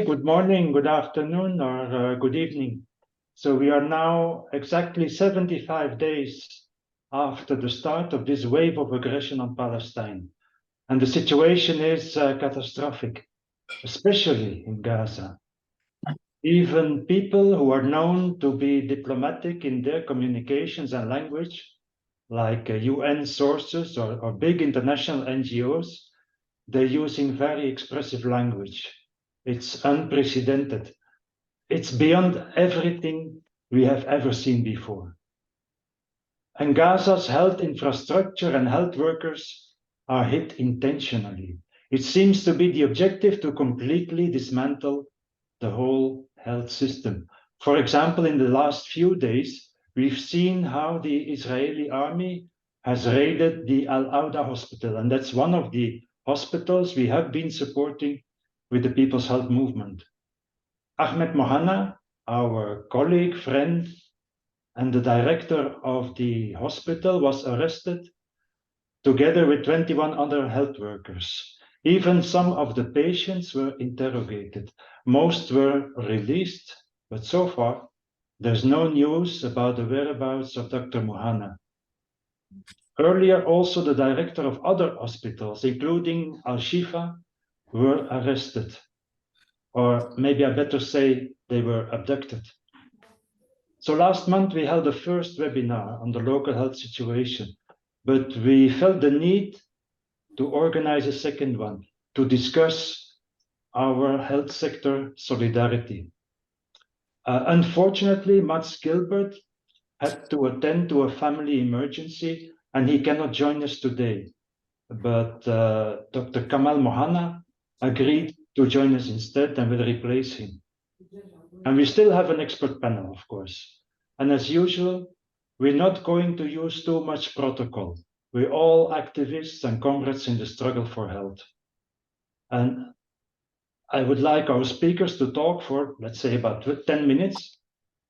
Good morning, good afternoon, or good evening. So we are now exactly 75 days after the start of this wave of aggression on Palestine. And the situation is catastrophic, especially in Gaza. Even people who are known to be diplomatic in their communications and language, like UN sources or big international NGOs, they're using very expressive language. It's unprecedented. It's beyond everything we have ever seen before. And Gaza's health infrastructure and health workers are hit intentionally. It seems to be the objective to completely dismantle the whole health system. For example, in the last few days, we've seen how the Israeli army has raided the Al-Awda hospital, and that's one of the hospitals we have been supporting with the People's Health Movement. Ahmed Muhana, our colleague, friend, and the director of the hospital was arrested together with 21 other health workers. Even some of the patients were interrogated. Most were released, but so far, there's no news about the whereabouts of Dr. Muhana. Earlier, also the director of other hospitals, including Al-Shifa, were arrested. Or maybe I better say they were abducted. So last month, we held the first webinar on the local health situation, but we felt the need to organize a second one to discuss our health sector solidarity. Unfortunately, Mats Gilbert had to attend to a family emergency and he cannot join us today. But Dr. Kamel Muhana agreed to join us instead and will replace him. And we still have an expert panel, of course. And as usual, we're not going to use too much protocol. We're all activists and comrades in the struggle for health. And I would like our speakers to talk for, let's say, about 10 minutes.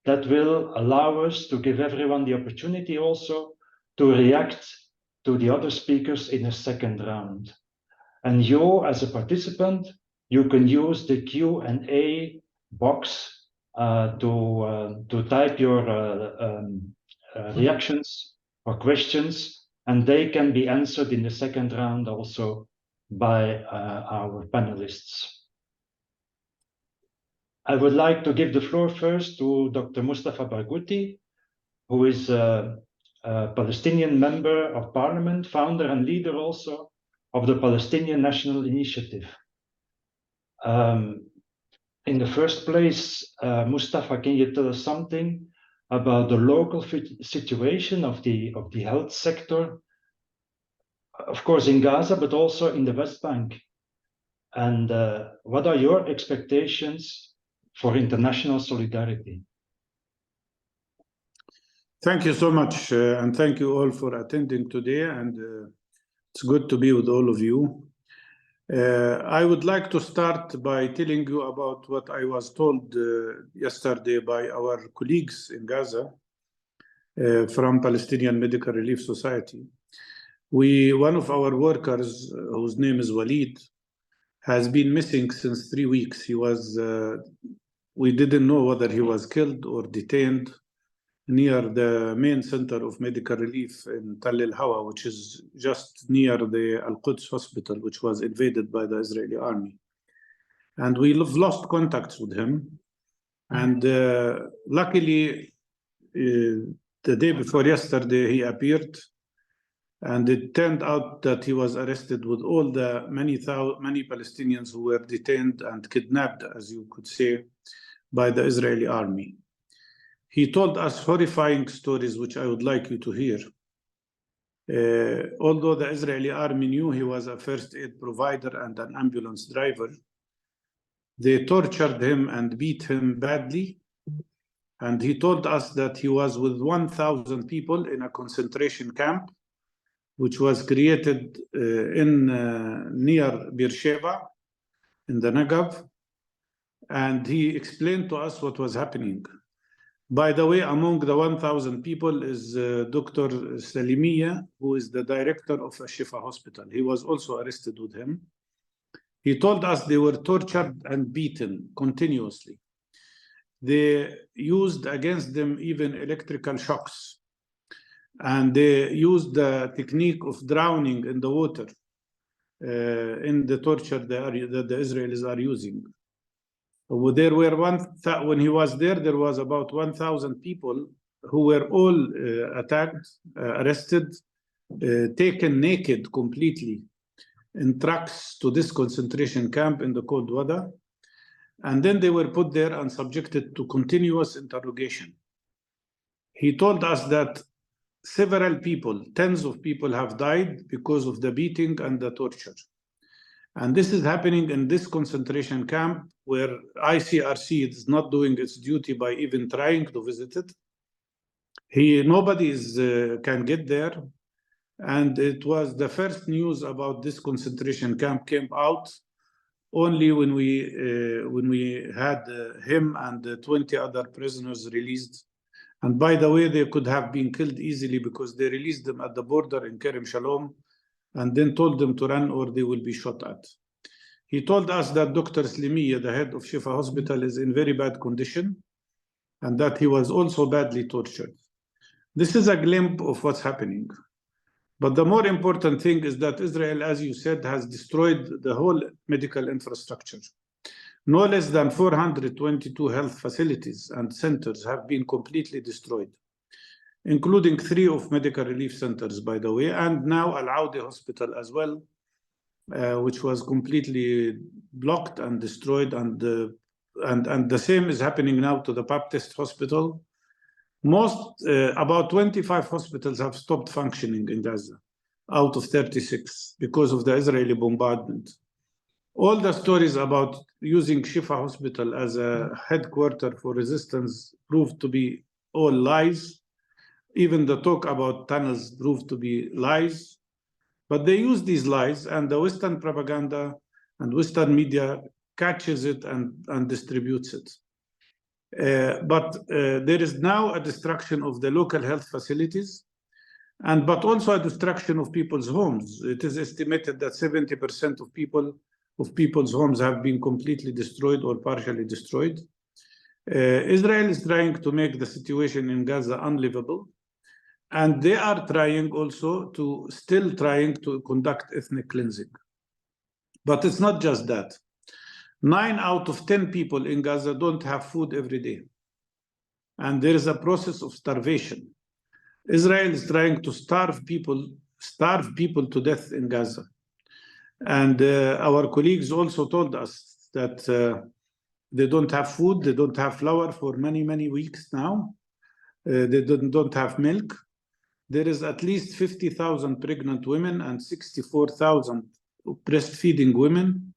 That will allow us to give everyone the opportunity also to react to the other speakers in a second round. And you, as a participant, you can use the Q&A box to type your reactions or questions, and they can be answered in the second round also by our panelists. I would like to give the floor first to Dr. Mustafa Barghouti, who is a Palestinian member of parliament, founder and leader also of the Palestinian National Initiative. In the first place, Mustafa, can you tell us something about the local situation of the health sector, of course in Gaza, but also in the West Bank? And what are your expectations for international solidarity? Thank you so much, and thank you all for attending today, and it's good to be with all of you. I would like to start by telling you about what I was told yesterday by our colleagues in Gaza from Palestinian Medical Relief Society. One of our workers, whose name is Walid, has been missing since 3 weeks. He was, we didn't know whether he was killed or detained near the main center of medical relief in Tal el-Hawa, which is just near the Al-Quds hospital, which was invaded by the Israeli army. And we lost contacts with him. And luckily, the day before yesterday, he appeared. And it turned out that he was arrested with all the many Palestinians who were detained and kidnapped, as you could say, by the Israeli army. He told us horrifying stories, which I would like you to hear. Although the Israeli army knew he was a first aid provider and an ambulance driver, they tortured him and beat him badly. And he told us that he was with 1,000 people in a concentration camp, which was created near Beersheba in the Negev. And he explained to us what was happening. By the way, among the 1,000 people is Dr. Salimiya, who is the director of Al-Shifa hospital. He was also arrested with him. He told us they were tortured and beaten continuously. They used against them even electrical shocks. And they used the technique of drowning in the water in the torture that the Israelis are using. There were when he was there was about 1,000 people who were all attacked, arrested, taken naked completely in trucks to this concentration camp in the cold weather. And then they were put there and subjected to continuous interrogation. He told us that several people, tens of people, have died because of the beating and the torture. And this is happening in this concentration camp where ICRC is not doing its duty by even trying to visit it. Nobody can get there. And it was the first news about this concentration camp came out only when we had him and 20 other prisoners released. And by the way, they could have been killed easily because they released them at the border in Kerem Shalom and then told them to run or they will be shot at. He told us that Dr. Slimiya, the head of Shifa Hospital, is in very bad condition and that he was also badly tortured. This is a glimpse of what's happening. But the more important thing is that Israel, as you said, has destroyed the whole medical infrastructure. No less than 422 health facilities and centers have been completely destroyed, including 3 of medical relief centers, by the way, and now Al-Audi Hospital as well, which was completely blocked and destroyed. And the same is happening now to the Baptist Hospital. About 25 hospitals have stopped functioning in Gaza out of 36 because of the Israeli bombardment. All the stories about using Shifa Hospital as a headquarter for resistance proved to be all lies. Even the talk about tunnels proved to be lies. But they use these lies, and the Western propaganda and Western media catches it and distributes it. But there is now a destruction of the local health facilities, but also a destruction of people's homes. It is estimated that 70% of people's homes have been completely destroyed or partially destroyed. Israel is trying to make the situation in Gaza unlivable, and they are trying also still trying to conduct ethnic cleansing. But it's not just that. 9 out of 10 people in Gaza don't have food every day. And there is a process of starvation. Israel is trying to starve people to death in Gaza. And our colleagues also told us that they don't have food, they don't have flour for many, many weeks now. They don't have milk. There is at least 50,000 pregnant women and 64,000 breastfeeding women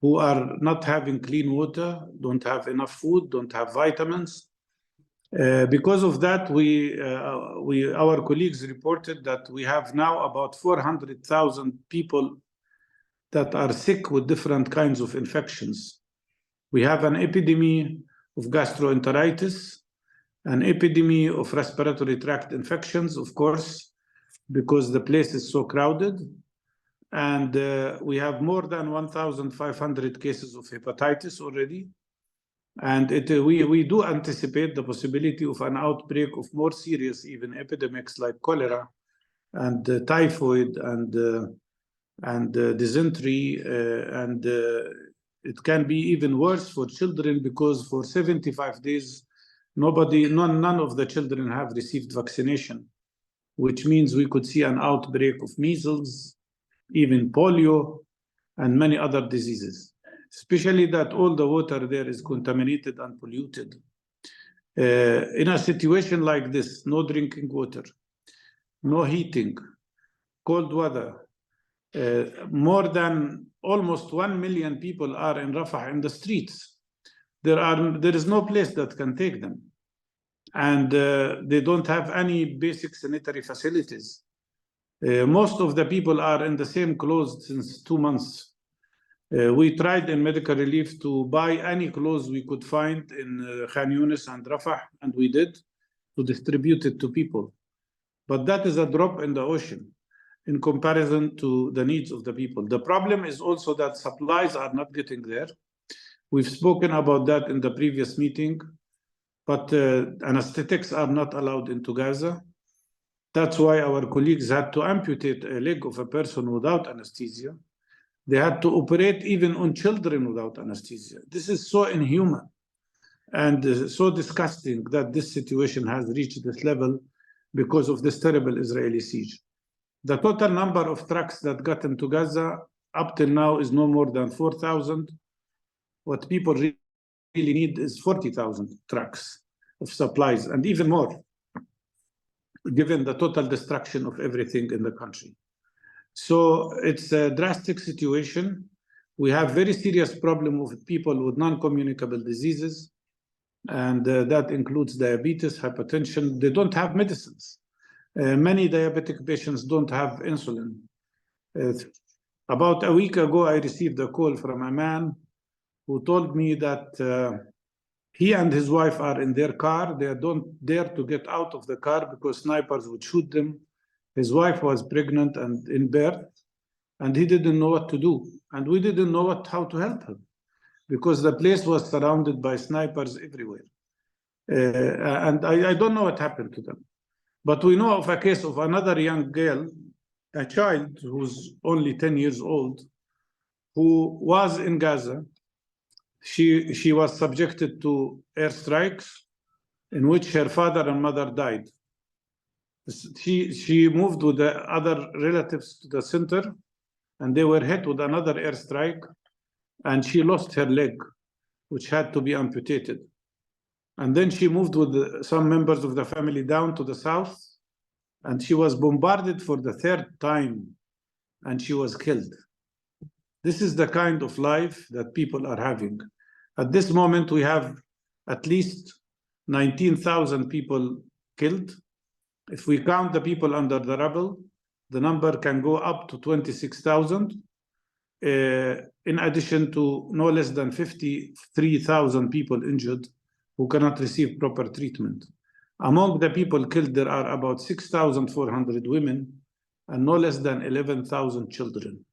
who are not having clean water, don't have enough food, don't have vitamins. Because of that, our colleagues reported that we have now about 400,000 people that are sick with different kinds of infections. We have an epidemic of gastroenteritis, an epidemic of respiratory tract infections, of course, because the place is so crowded. And we have more than 1,500 cases of hepatitis already. And we do anticipate the possibility of an outbreak of more serious even epidemics like cholera and typhoid and dysentery. And it can be even worse for children because for 75 days, none of the children have received vaccination, which means we could see an outbreak of measles, even polio, and many other diseases, especially that all the water there is contaminated and polluted. In a situation like this, no drinking water, no heating, cold weather, more than almost 1 million people are in Rafah in the streets. There is no place that can take them. And they don't have any basic sanitary facilities. Most of the people are in the same clothes since 2 months. We tried in medical relief to buy any clothes we could find in Khan Yunis and Rafah, and we did, to distribute it to people. But that is a drop in the ocean. in comparison to the needs of the people. The problem is also that supplies are not getting there. We've spoken about that in the previous meeting, but anesthetics are not allowed into Gaza. That's why our colleagues had to amputate a leg of a person without anesthesia. They had to operate even on children without anesthesia. This is so inhuman and so disgusting that this situation has reached this level because of this terrible Israeli siege. The total number of trucks that got into Gaza up till now is no more than 4,000. What people really need is 40,000 trucks of supplies, and even more, given the total destruction of everything in the country. So it's a drastic situation. We have very serious problem with people with non-communicable diseases, and that includes diabetes, hypertension. They don't have medicines. Many diabetic patients don't have insulin. About a week ago, I received a call from a man who told me that he and his wife are in their car. They don't dare to get out of the car because snipers would shoot them. His wife was pregnant and in birth, and he didn't know what to do. And we didn't know how to help him because the place was surrounded by snipers everywhere. And I don't know what happened to them. But we know of a case of another young girl, a child who's only 10 years old, who was in Gaza. She was subjected to airstrikes in which her father and mother died. She moved with the other relatives to the center, and they were hit with another airstrike, and she lost her leg, which had to be amputated. And then she moved with some members of the family down to the south, and she was bombarded for the third time, and she was killed. This is the kind of life that people are having. At this moment, we have at least 19,000 people killed. If we count the people under the rubble, the number can go up to 26,000, in addition to no less than 53,000 people injured who cannot receive proper treatment. Among the people killed, there are about 6,400 women and no less than 11,000 children.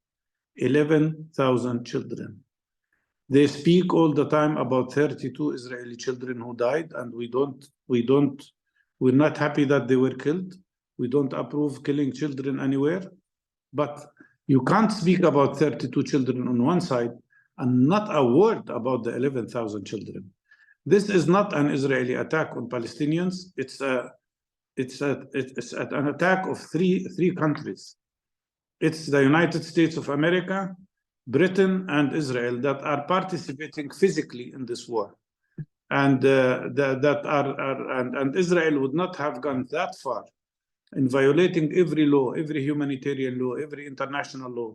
11,000 children. They speak all the time about 32 Israeli children who died, and we're not happy that they were killed. We don't approve killing children anywhere, but you can't speak about 32 children on one side and not a word about the 11,000 children. This is not an Israeli attack on Palestinians. It's an attack of three countries. It's the United States of America, Britain, and Israel that are participating physically in this war, and and Israel would not have gone that far in violating every law, every humanitarian law, every international law,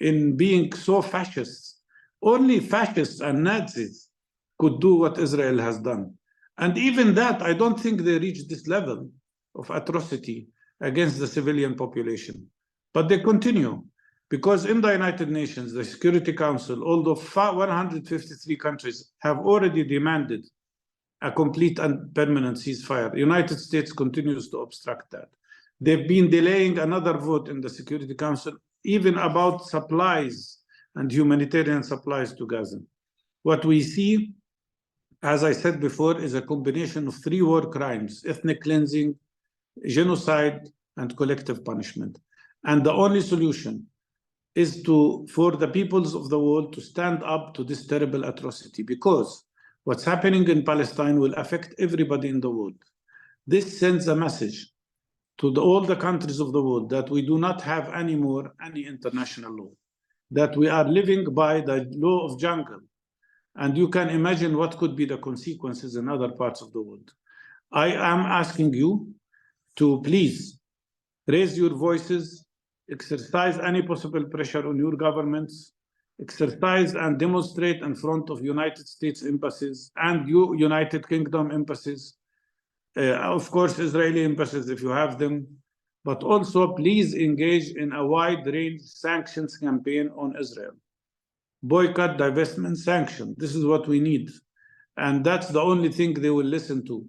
in being so fascist. Only fascists and Nazis could do what Israel has done. And even that, I don't think they reached this level of atrocity against the civilian population. But they continue, because in the United Nations, the Security Council, although 153 countries have already demanded a complete and permanent ceasefire, the United States continues to obstruct that. They've been delaying another vote in the Security Council, even about supplies and humanitarian supplies to Gaza. What we see, as I said before, is a combination of three war crimes: ethnic cleansing, genocide, and collective punishment. And the only solution is for the peoples of the world to stand up to this terrible atrocity, because what's happening in Palestine will affect everybody in the world. This sends a message to all the countries of the world that we do not have anymore any international law, that we are living by the law of jungle. And you can imagine what could be the consequences in other parts of the world. I am asking you to please raise your voices, exercise any possible pressure on your governments, exercise and demonstrate in front of United States embassies and United Kingdom embassies, of course, Israeli embassies if you have them, but also please engage in a wide-range sanctions campaign on Israel. Boycott, divestment, sanction. This is what we need. And that's the only thing they will listen to,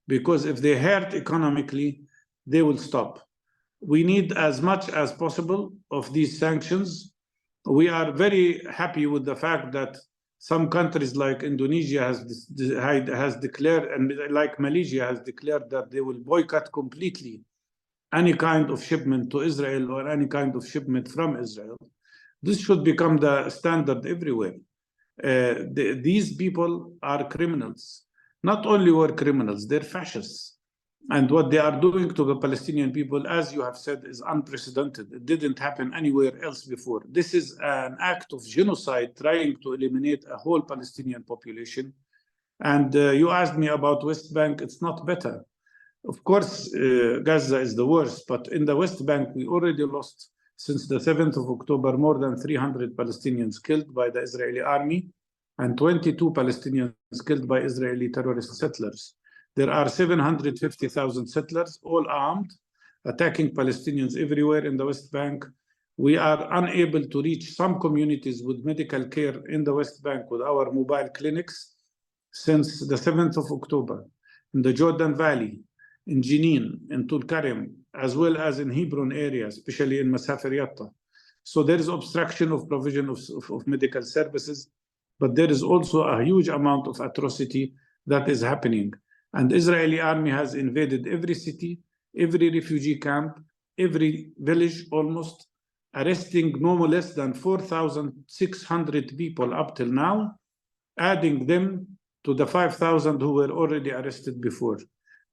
because if they hurt economically, they will stop. We need as much as possible of these sanctions. We are very happy with the fact that some countries like Indonesia has declared, and like Malaysia has declared, that they will boycott completely any kind of shipment to Israel or any kind of shipment from Israel. This should become the standard everywhere. These people are criminals. Not only were criminals, they're fascists. And what they are doing to the Palestinian people, as you have said, is unprecedented. It didn't happen anywhere else before. This is an act of genocide trying to eliminate a whole Palestinian population. And you asked me about West Bank. It's not better. Of course, Gaza is the worst, but in the West Bank, we already lost, since the 7th of October, more than 300 Palestinians killed by the Israeli army and 22 Palestinians killed by Israeli terrorist settlers. There are 750,000 settlers, all armed, attacking Palestinians everywhere in the West Bank. We are unable to reach some communities with medical care in the West Bank with our mobile clinics since the 7th of October. In the Jordan Valley, in Jenin, in Tulkarem, as well as in Hebron area, especially in Masafer Yatta. So there is obstruction of provision of medical services, but there is also a huge amount of atrocity that is happening. And the Israeli army has invaded every city, every refugee camp, every village almost, arresting no less than 4,600 people up till now, adding them to the 5,000 who were already arrested before.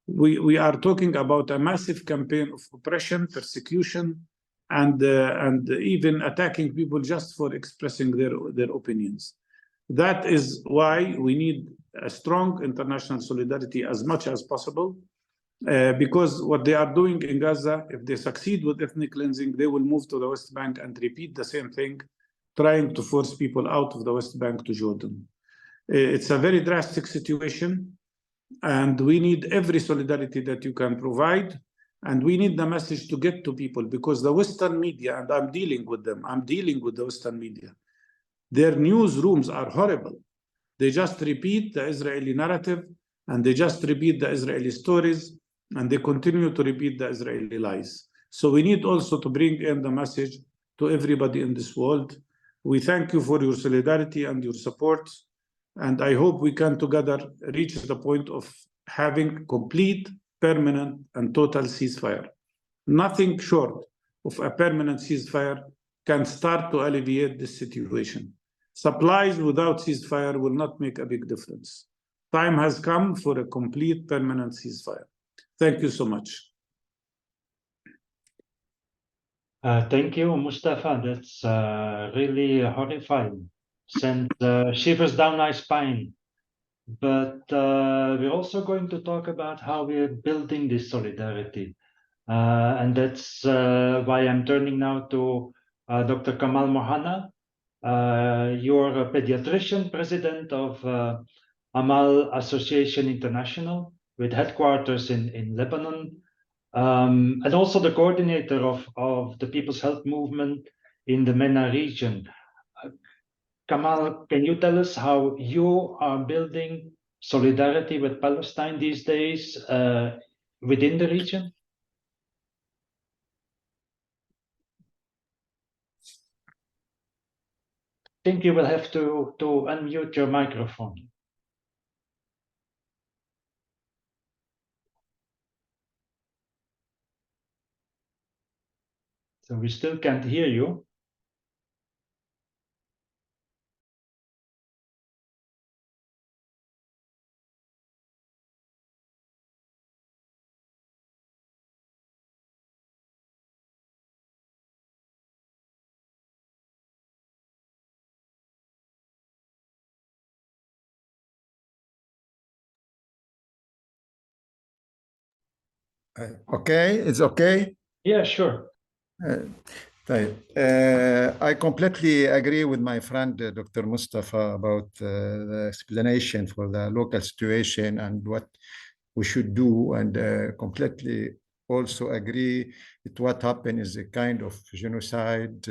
We are talking about a massive campaign of oppression, persecution, and even attacking people just for expressing their opinions. That is why we need a strong international solidarity as much as possible, because what they are doing in Gaza, if they succeed with ethnic cleansing, they will move to the West Bank and repeat the same thing, trying to force people out of the West Bank to Jordan. It's a very drastic situation, and we need every solidarity that you can provide, and we need the message to get to people, because the Western media, and I'm dealing with them, I'm dealing with the Western media, their newsrooms are horrible. They just repeat the Israeli narrative, and they just repeat the Israeli stories, and they continue to repeat the Israeli lies. So we need also to bring in the message to everybody in this world. We thank you for your solidarity and your support, and I hope we can together reach the point of having complete, permanent, and total ceasefire. Nothing short of a permanent ceasefire can start to alleviate this situation. Supplies without ceasefire will not make a big difference. Time has come for a complete, permanent ceasefire. Thank you so much. Thank you, Mustafa. That's really horrifying. Sends shivers down my spine. But we're also going to talk about how we're building this solidarity. And that's why I'm turning now to Dr. Kamel Muhana. You're a pediatrician, president of Amal Association International, with headquarters in Lebanon, and also the coordinator of the People's Health Movement in the MENA region. Kamel, can you tell us how you are building solidarity with Palestine these days within the region? I think you will have to unmute your microphone. So we still can't hear you. Okay, it's okay. Yeah, sure. I completely agree with my friend Dr. Mustafa about the explanation for the local situation and what we should do, and completely also agree that what happened is a kind of genocide,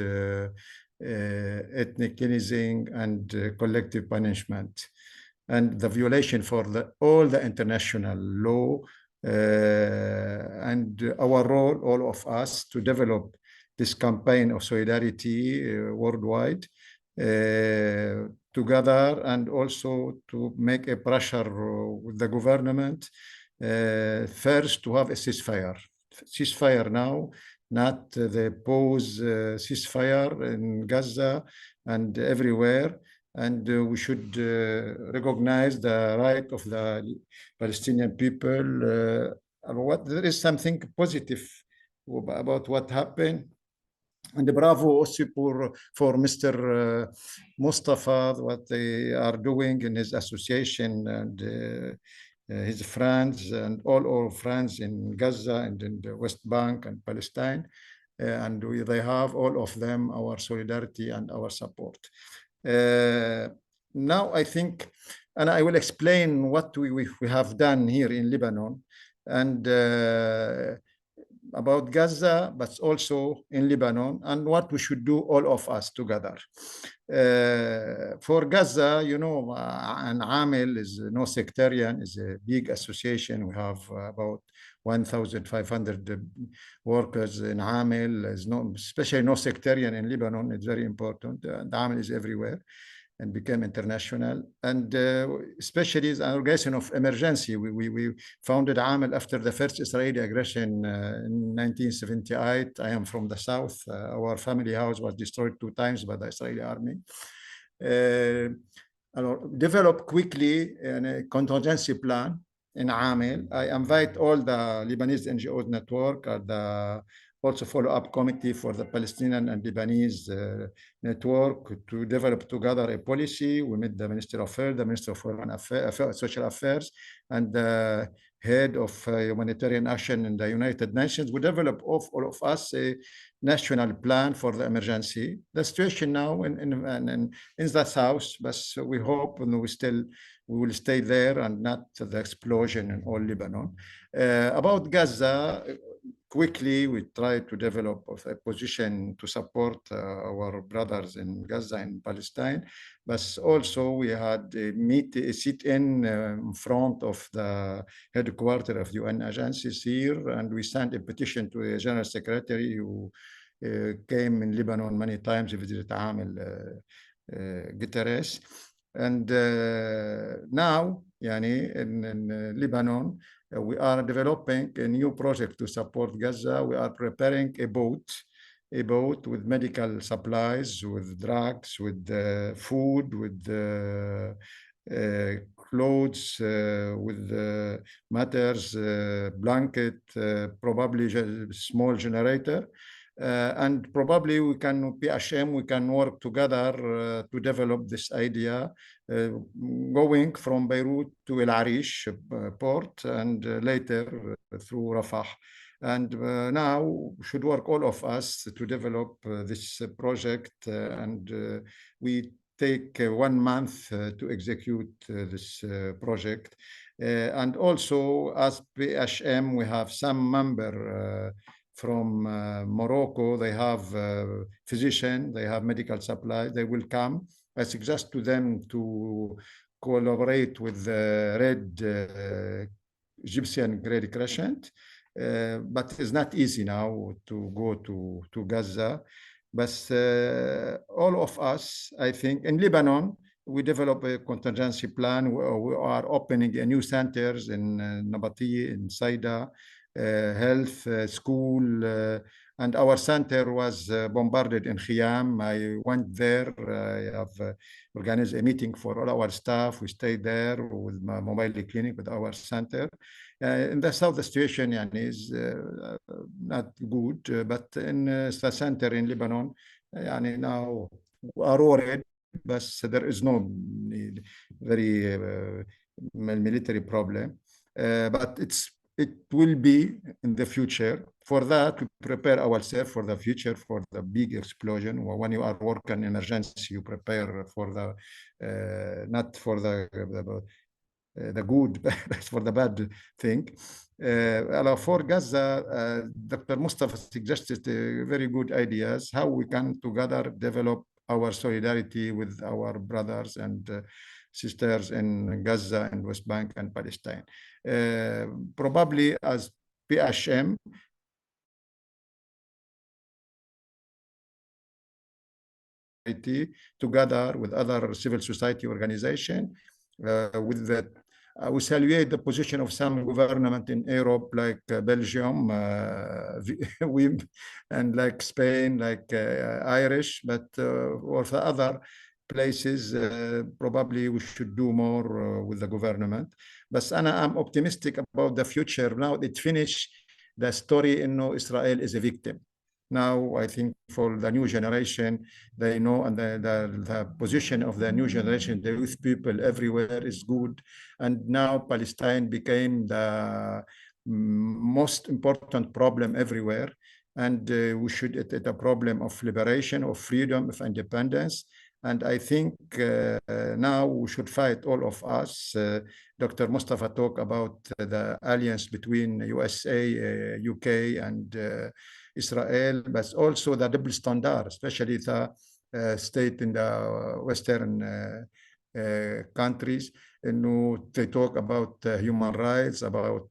ethnic cleansing, and collective punishment, and the violation for all the international law and our role, all of us, to develop this campaign of solidarity worldwide together, and also to make a pressure with the government first to have a ceasefire. Ceasefire now, not the pause ceasefire in Gaza and everywhere. And we should recognize the right of the Palestinian people. There is something positive about what happened. And bravo also for Mr. Mustafa, what they are doing in his association, and his friends and all our friends in Gaza and in the West Bank and Palestine. And they have, all of them, our solidarity and our support. Now I think, and I will explain what we have done here in Lebanon, and about Gaza, but also in Lebanon, and what we should do, all of us together. For Gaza, you know, and Amel is no sectarian, is a big association. We have about 1,500 workers in Amel. Is no, especially no sectarian in Lebanon. It's very important. And Amel is everywhere and became international. And especially as an organization of emergency, we founded Amel after the first Israeli aggression in 1978. I am from the south. Our family house was destroyed 2 times by the Israeli army. Develop quickly a contingency plan in Amel. I invite all the Lebanese NGOs network, the also follow-up committee for the Palestinian and Lebanese network to develop together a policy. We met the Minister of Health, the Minister of Foreign Affairs, Social Affairs, and the head of humanitarian action in the United Nations. We develop all of us a national plan for the emergency. The situation now in the south, but we hope and we will stay there and not the explosion in all Lebanon. About Gaza, quickly, we try to develop a position to support our brothers in Gaza and Palestine, but also we had a sit-in in front of the headquarters of UN agencies here, and we sent a petition to the General Secretary, who came in Lebanon many times, visited Amel Guterres. And now, in Lebanon, we are developing a new project to support Gaza. We are preparing a boat with medical supplies, with drugs, with food, with clothes, with matters, blanket, probably a small generator. And probably we can be ashamed, we can work together to develop this idea, going from Beirut to El Arish port, and later through Rafah. And now we should work, all of us, to develop this project, and we take 1 month to execute this project. And also, as PHM, we have some member from Morocco. They have physician, they have medical supply, they will come. I suggest to them to collaborate with the Egyptian Red Crescent, but it's not easy now to go to Gaza. But all of us, I think, in Lebanon, we develop a contingency plan. We are opening a new centers in Nabati, in Saida, health, school, and our center was bombarded in Khiyam. I went there. I have organized a meeting for all our staff. We stayed there with my mobile clinic, with our center. In the south, the situation is not good, but in the center in Lebanon, now we are worried, but there is no very military problem. But it will be in the future. For that, we prepare ourselves for the future, for the big explosion. When you are working in emergency, you prepare for the, not for the good, but for the bad thing. For Gaza, Dr. Mustafa suggested very good ideas, how we can together develop our solidarity with our brothers and sisters in Gaza and West Bank and Palestine. Probably as PHM, together with other civil society organizations, we salute the position of some government in Europe, like Belgium, and like Spain, like Irish, but or the other places, probably we should do more with the government. But I'm optimistic about the future. Now it finished the story in Israel is a victim. Now, I think for the new generation, they know, and the position of the new generation, the youth people everywhere is good. And now Palestine became the most important problem everywhere. And we should, it's a problem of liberation, of freedom, of independence. And I think now we should fight, all of us. Dr. Mustafa talked about the alliance between USA, UK, and Israel, but also the double standard, especially the state in the Western countries. They talk about human rights, about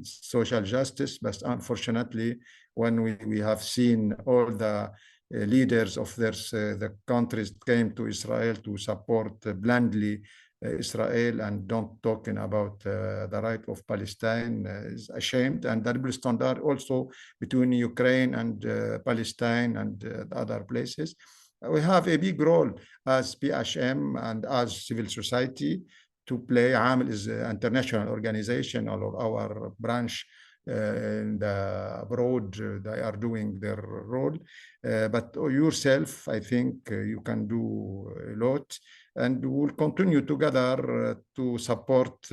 social justice, but unfortunately, when we have seen all the leaders of the countries came to Israel to support blandly Israel and don't talking about the right of Palestine is ashamed, and the double standard also between Ukraine and Palestine and other places. We have a big role as PHM and as civil society to play. AML is an international organization, all of our branch in the abroad, they are doing their role. But yourself, I think you can do a lot, and we'll continue together to support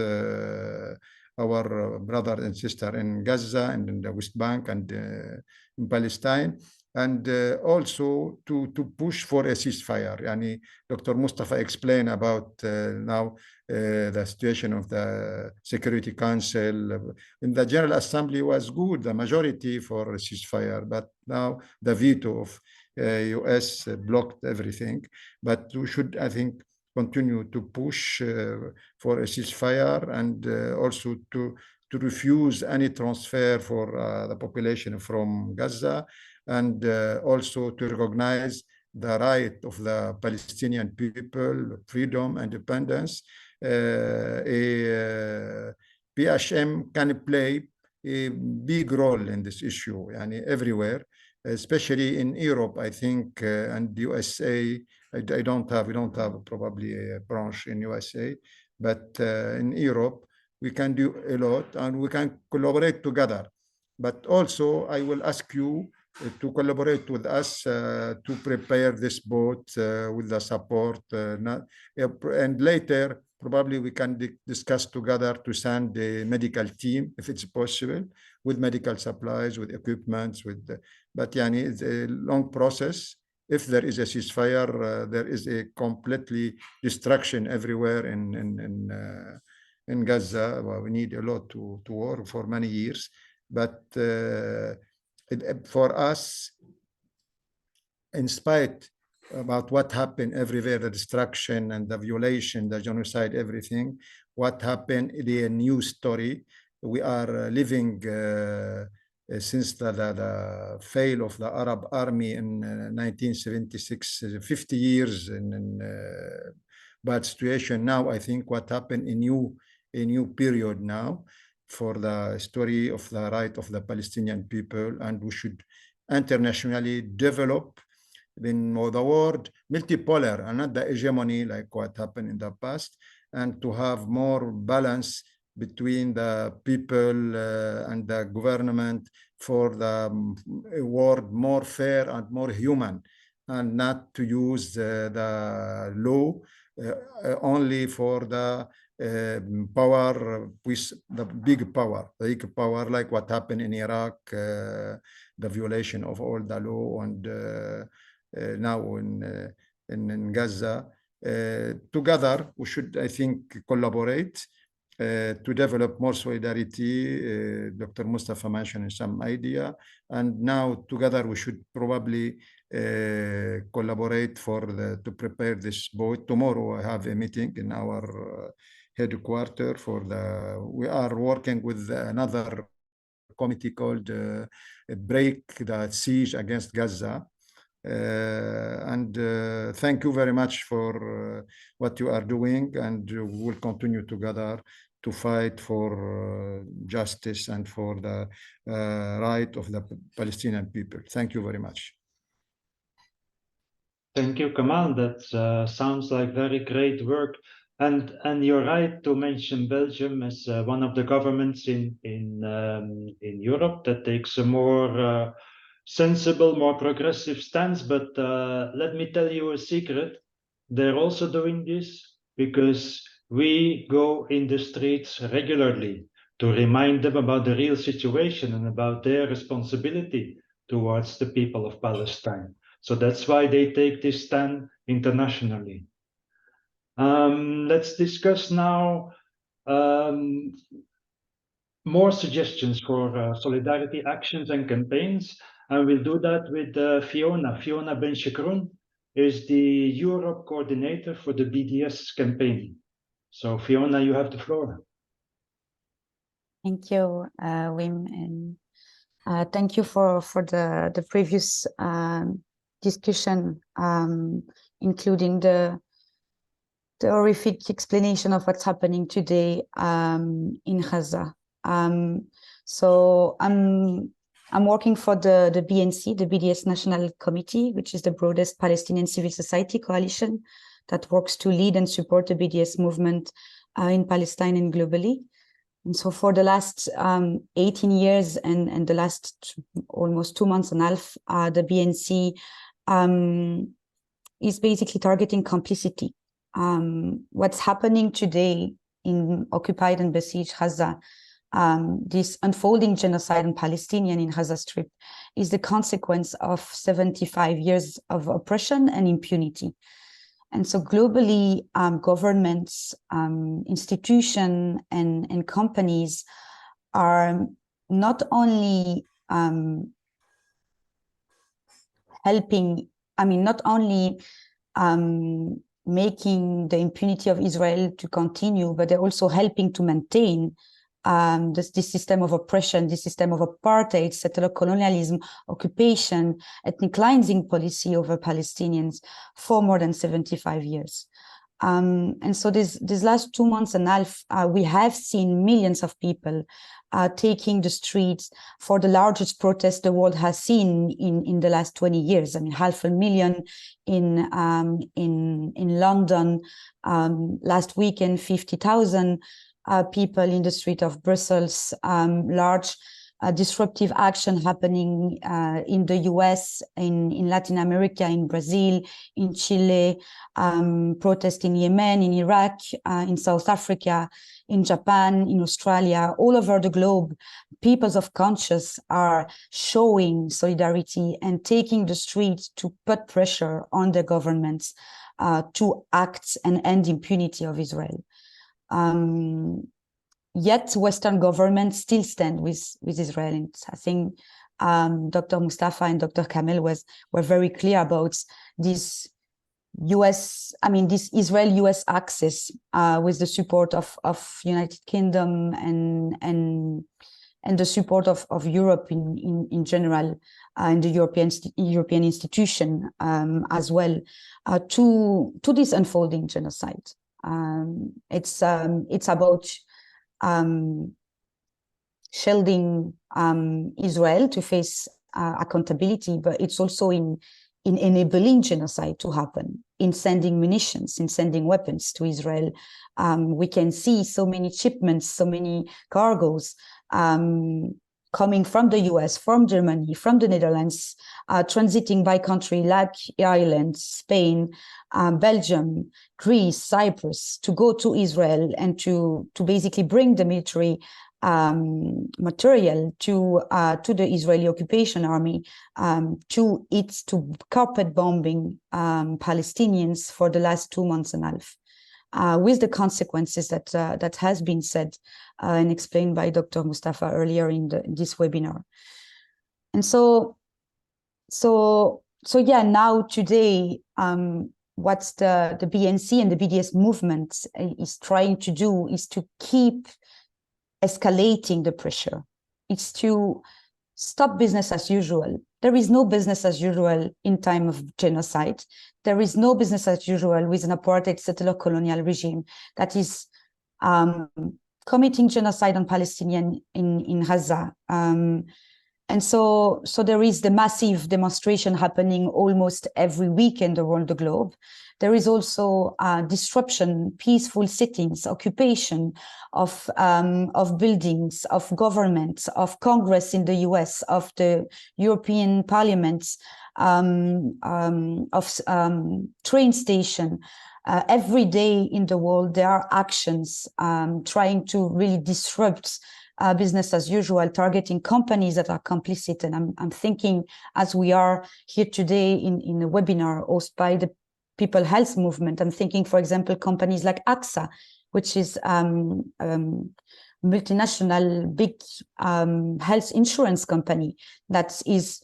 our brother and sister in Gaza and in the West Bank and in Palestine, and also to push for a ceasefire. Yani, Dr. Mustafa explained about now the situation of the Security Council. In the General Assembly was good, the majority for a ceasefire, but now the veto of US blocked everything. But we should, I think, continue to push for a ceasefire, and also to refuse any transfer for the population from Gaza, and also to recognize the right of the Palestinian people, freedom, independence. PHM can play a big role in this issue, everywhere, especially in Europe, I think, and USA. We don't have probably a branch in USA, but in Europe, we can do a lot and we can collaborate together. But also, I will ask you to collaborate with us to prepare this boat with the support. And later, probably we can discuss together to send a medical team, if it's possible, with medical supplies, with equipment, but it's a long process. If there is a ceasefire, there is a completely destruction everywhere in Gaza. Well, we need a lot to work for many years. But for us, in spite about what happened everywhere, the destruction and the violation, the genocide, everything, what happened, the new story. We are living since the fail of the Arab army in 1976, 50 years in bad situation. Now, I think what happened, a new period now for the story of the right of the Palestinian people, and we should internationally develop in the world multipolar and not the hegemony like what happened in the past, and to have more balance between the people and the government for the world more fair and more human, and not to use the law only for the power, with the big power, like what happened in Iraq, the violation of all the law, and now in Gaza. Together, we should, I think, collaborate to develop more solidarity. Dr. Mustafa mentioned some idea, and now together we should probably collaborate to prepare this boat. Tomorrow I have a meeting in our headquarters we are working with another committee called Break the Siege Against Gaza. Thank you very much for what you are doing, and we will continue together to fight for justice and for the right of the Palestinian people. Thank you very much. Thank you, Kamel. That sounds like very great work. And you're right to mention Belgium as one of the governments in Europe that takes a more sensible, more progressive stance. But let me tell you a secret. They're also doing this because we go in the streets regularly to remind them about the real situation and about their responsibility towards the people of Palestine. So that's why they take this stand internationally. Let's discuss now more suggestions for solidarity actions and campaigns. And we'll do that with Fiona. Fiona Ben Chekroun is the Europe coordinator for the BDS campaign. So Fiona, you have the floor. Thank you, Wim, and thank you for the previous discussion, including the horrific explanation of what's happening today in Gaza. So I'm working for the BNC, the BDS National Committee, which is the broadest Palestinian civil society coalition that works to lead and support the BDS movement in Palestine and globally. And so for the last 18 years and the last almost 2 months and a half, the BNC is basically targeting complicity. What's happening today in occupied and besieged Gaza, this unfolding genocide on Palestinians in Gaza Strip, is the consequence of 75 years of oppression and impunity. And so globally, governments, institutions, and companies are not only making the impunity of Israel to continue, but they're also helping to maintain this system of oppression, this system of apartheid, settler colonialism, occupation, ethnic cleansing policy over Palestinians for more than 75 years. And so these last 2 months and a half, we have seen millions of people taking the streets for the largest protest the world has seen in the last 20 years. I mean, 500,000 in London, last weekend, 50,000 people in the street of Brussels, large disruptive action happening in the US, in Latin America, in Brazil, in Chile, protests in Yemen, in Iraq, in South Africa, in Japan, in Australia, all over the globe. Peoples of conscience are showing solidarity and taking the streets to put pressure on the governments to act and end impunity of Israel. Yet Western governments still stand with Israel. And I think Dr. Mustafa and Dr. Kamel were very clear about this this Israel-US axis with the support of United Kingdom and the support of Europe in general, and the European institution as well, to this unfolding genocide. It's about shielding Israel to face accountability, but it's also in enabling genocide to happen, in sending munitions, in sending weapons to Israel. We can see so many shipments, so many cargoes coming from the US, from Germany, from the Netherlands, transiting by country like Ireland, Spain, Belgium, Greece, Cyprus, to go to Israel and to basically bring the military material to the Israeli occupation army, to carpet bombing Palestinians for the last 2 months and a half. with the consequences that has been said and explained by Dr. Mustafa earlier in this webinar. And so yeah, now today, what the BNC and the BDS movement is trying to do is to keep escalating the pressure. It's to stop business as usual. There is no business as usual in time of genocide. There is no business as usual with an apartheid settler colonial regime that is committing genocide on Palestinians in Gaza. And so there is the massive demonstration happening almost every weekend around the globe. There is also disruption, peaceful sittings, occupation of buildings, of governments, of Congress in the US, of the European parliaments, of train station. Every day in the world, there are actions trying to really disrupt business as usual, targeting companies that are complicit. And I'm thinking, as we are here today in a webinar hosted by the People Health Movement, I'm thinking, for example, companies like AXA, which is multinational big health insurance company that is,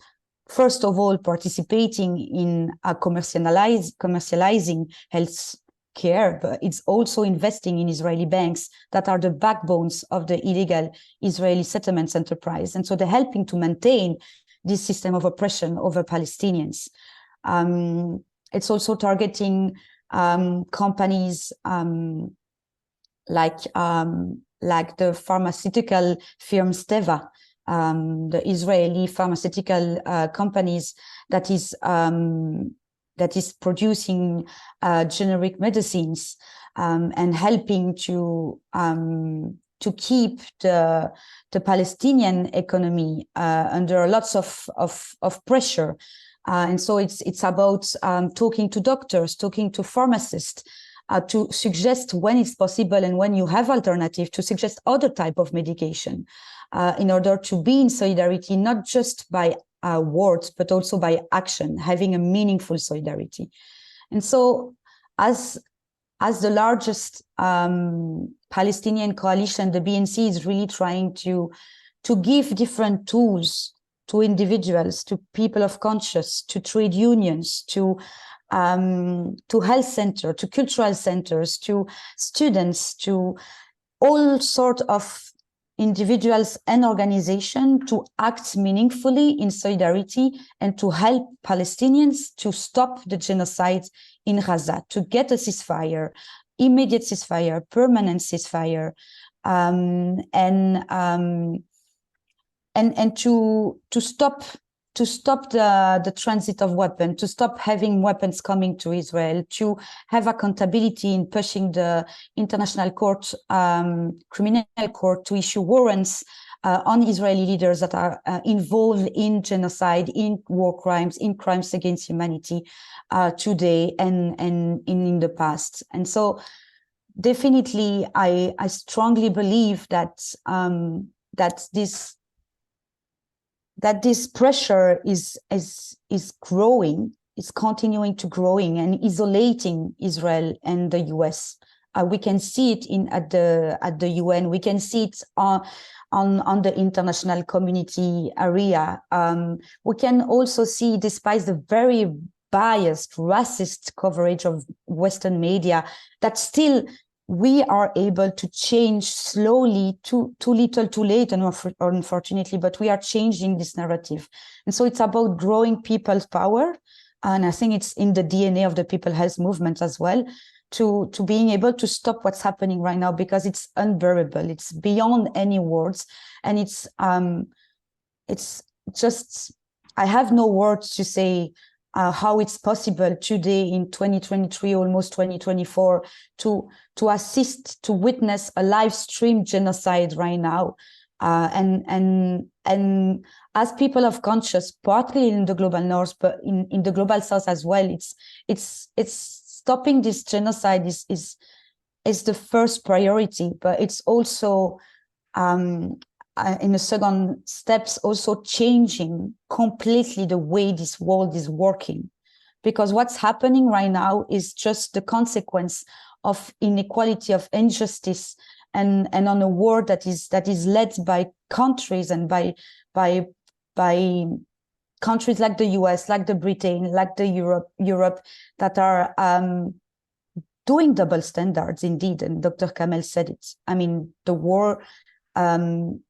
first of all, participating in commercializing health care, but it's also investing in Israeli banks that are the backbones of the illegal Israeli settlements enterprise. And so they're helping to maintain this system of oppression over Palestinians. It's also targeting companies like the pharmaceutical firm Teva, the Israeli pharmaceutical companies that is producing generic medicines and helping to keep the Palestinian economy under lots of pressure. And so it's about talking to doctors, talking to pharmacists, to suggest when it's possible and when you have alternative, to suggest other type of medication in order to be in solidarity, not just by words, but also by action, having a meaningful solidarity. And so as the largest Palestinian coalition, the BNC is really trying to give different tools to individuals, to people of conscience, to trade unions, to health centers, to cultural centers, to students, to all sorts of individuals and organizations to act meaningfully in solidarity and to help Palestinians to stop the genocide in Gaza, to get a ceasefire, immediate ceasefire, permanent ceasefire, and to stop the transit of weapons, to stop having weapons coming to Israel, to have accountability in pushing the international court, criminal court, to issue warrants on Israeli leaders that are involved in genocide, in war crimes, in crimes against humanity today and in the past. And so definitely I strongly believe that this pressure is growing, is continuing to growing and isolating Israel and the US. We can see it at the UN. We can see it on the international community area. We can also see, despite the very biased, racist coverage of Western media, that still we are able to change slowly, too little, too late, and unfortunately, but we are changing this narrative. And so it's about growing people's power. And I think it's in the DNA of the People Health Movement as well, to being able to stop what's happening right now, because it's unbearable. It's beyond any words. And it's just, I have no words to say how it's possible today in 2023, almost 2024, to assist, to witness a live stream genocide right now. And as people of conscience, partly in the global north, but in the global south as well, it's stopping this genocide is the first priority, but it's also in the second steps also changing completely the way this world is working, because what's happening right now is just the consequence of inequality, of injustice, and on a war that is led by countries and by countries like the US, like the Britain, like the Europe that are doing double standards indeed. And Dr. Kamel said it. I mean, the war in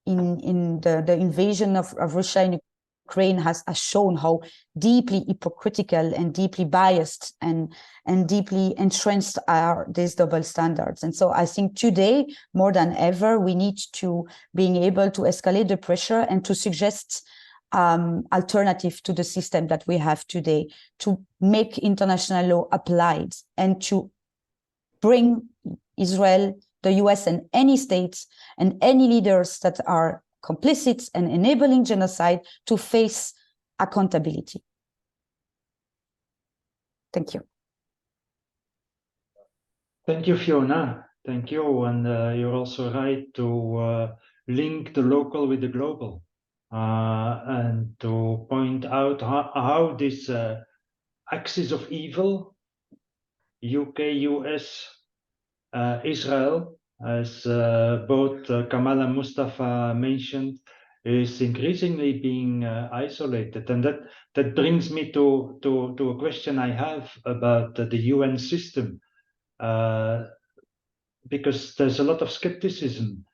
the invasion of Russia in Ukraine has shown how deeply hypocritical and deeply biased and deeply entrenched are these double standards. And so I think today, more than ever, we need to being able to escalate the pressure and to suggest alternative to the system that we have today, to make international law applied and to bring Israel, the US, and any states and any leaders that are complicit and enabling genocide to face accountability. Thank you. Thank you, Fiona. Thank you. And you're also right to link the local with the global and to point out how this axis of evil, UK, US, Israel, as both Kamel and Mustafa mentioned, is increasingly being isolated. And that brings me to a question I have about the UN system, because there's a lot of skepticism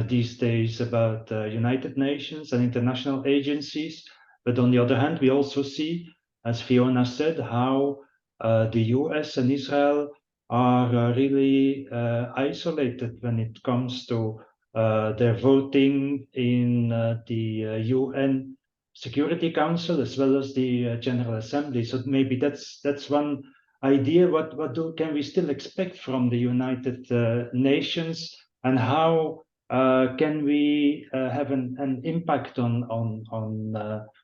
these days about United Nations and international agencies. But on the other hand, we also see, as Fiona said, how the US and Israel are really isolated when it comes to their voting in the UN Security Council as well as the General Assembly. So maybe that's one idea. What can we still expect from the United Nations, and how can we have an impact on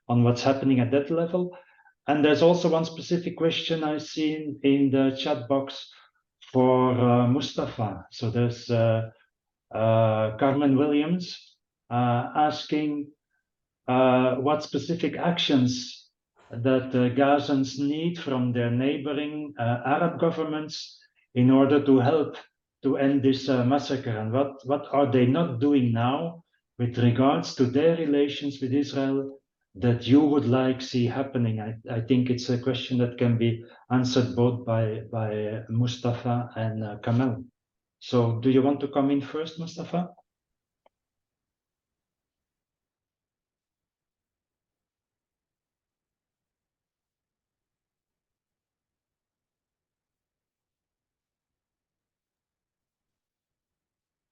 what's happening at that level? And there's also one specific question I've seen in the chat box for Mustafa. So there's Carmen Williams asking what specific actions that Gazans need from their neighboring Arab governments in order to help to end this massacre, and what are they not doing now with regards to their relations with Israel that you would like see happening? I think it's a question that can be answered both by Mustafa and Kamel. So do you want to come in first, Mustafa?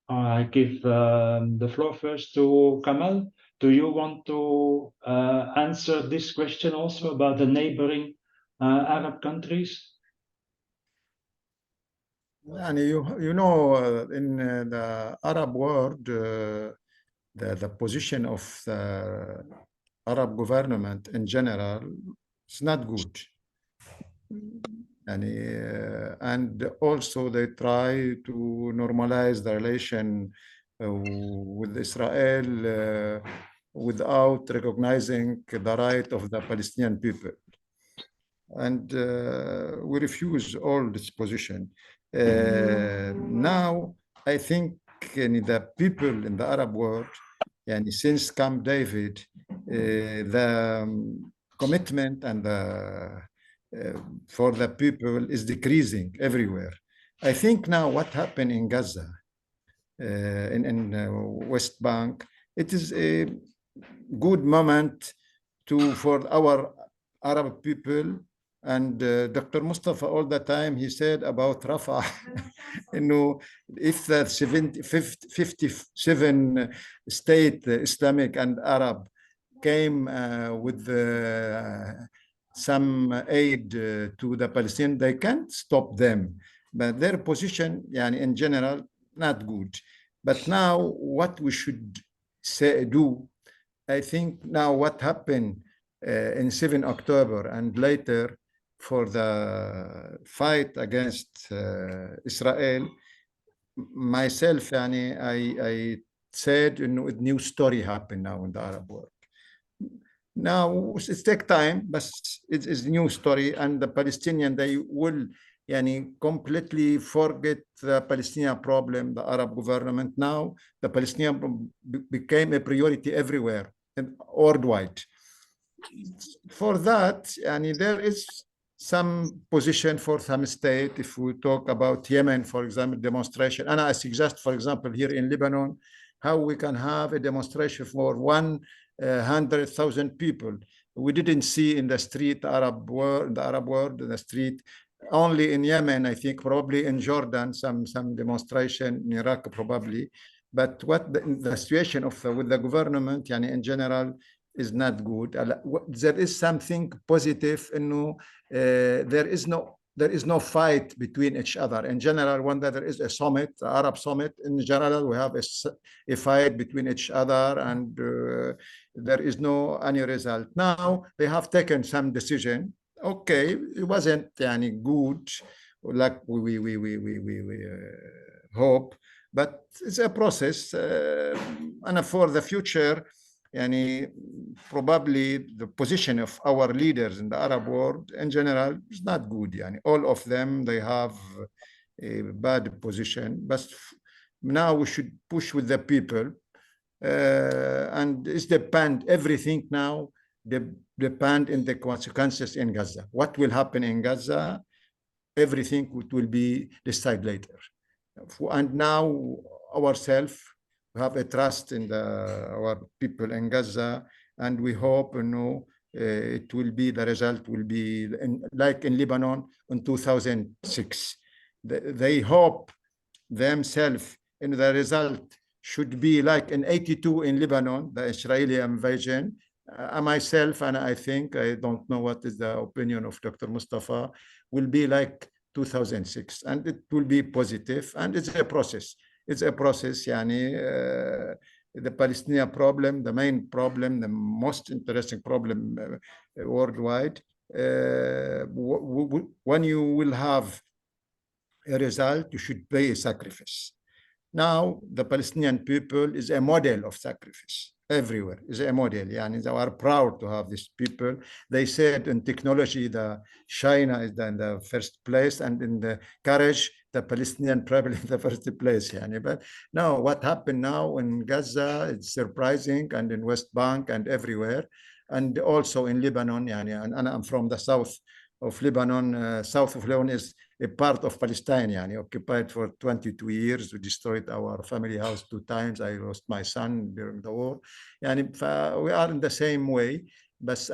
I give the floor first to Kamel. Do you want to answer this question also about the neighboring Arab countries? And you know, in the Arab world, the position of the Arab government in general is not good. And also they try to normalize the relation with Israel without recognizing the right of the Palestinian people. And we refuse all this position. Now, I think the people in the Arab world, and since Camp David, the commitment and the for the people is decreasing everywhere. I think now what happened in Gaza, in West Bank, it is a good moment for our Arab people. And Dr. Mustafa, all the time, he said about Rafah, if the 57 state, Islamic and Arab, came with some aid to the Palestinians, they can't stop them. But their position, in general, not good. But now what we should do, I think now what happened in 7 October and later for the fight against Israel, myself, I said a new story happened now in the Arab world. Now it takes time, but it is a new story, and the Palestinians, they will completely forget the Palestinian problem, the Arab government. Now the Palestinian became a priority everywhere and worldwide. For that, there is some position for some state. If we talk about Yemen, for example, demonstration, and I suggest, for example, here in Lebanon, how we can have a demonstration for 100,000 people. We didn't see in the street, the Arab world, in the street. Only in Yemen, I think, probably in Jordan, some demonstration, in Iraq probably. But what the situation with the government, in general, is not good. There is something positive, there is no fight between each other. In general, when there is a summit, the Arab summit, in general, we have a fight between each other, and there is no any result. Now they have taken some decision. Okay, it wasn't good, like we hope, but it's a process, and for the future, probably the position of our leaders in the Arab world in general is not good. All of them, they have a bad position, but now we should push with the people, and it's depend everything now depend in the consequences in Gaza. What will happen in Gaza, everything will be decided later. And now ourselves, we have a trust in our people in Gaza, and we hope, it will be, the result will be like in Lebanon in 2006. They hope themselves, and the result should be like in 82 in Lebanon, the Israeli invasion. Myself, and I think, I don't know what is the opinion of Dr. Mustafa, will be like 2006, and it will be positive, and it's a process. It's a process, the Palestinian problem, the main problem, the most interesting problem worldwide. When you will have a result, you should pay a sacrifice. Now, the Palestinian people is a model of sacrifice. Everywhere is a model. They are proud to have these people. They said in technology, China is in the first place, and in the courage, the Palestinian people in the first place. But now, what happened now in Gaza, it's surprising, and in West Bank and everywhere, and also in Lebanon. And I'm from the south of Lebanon. South of Lebanon is a part of Palestine, occupied for 22 years. We destroyed our family house 2 times. I lost my son during the war. We are in the same way. But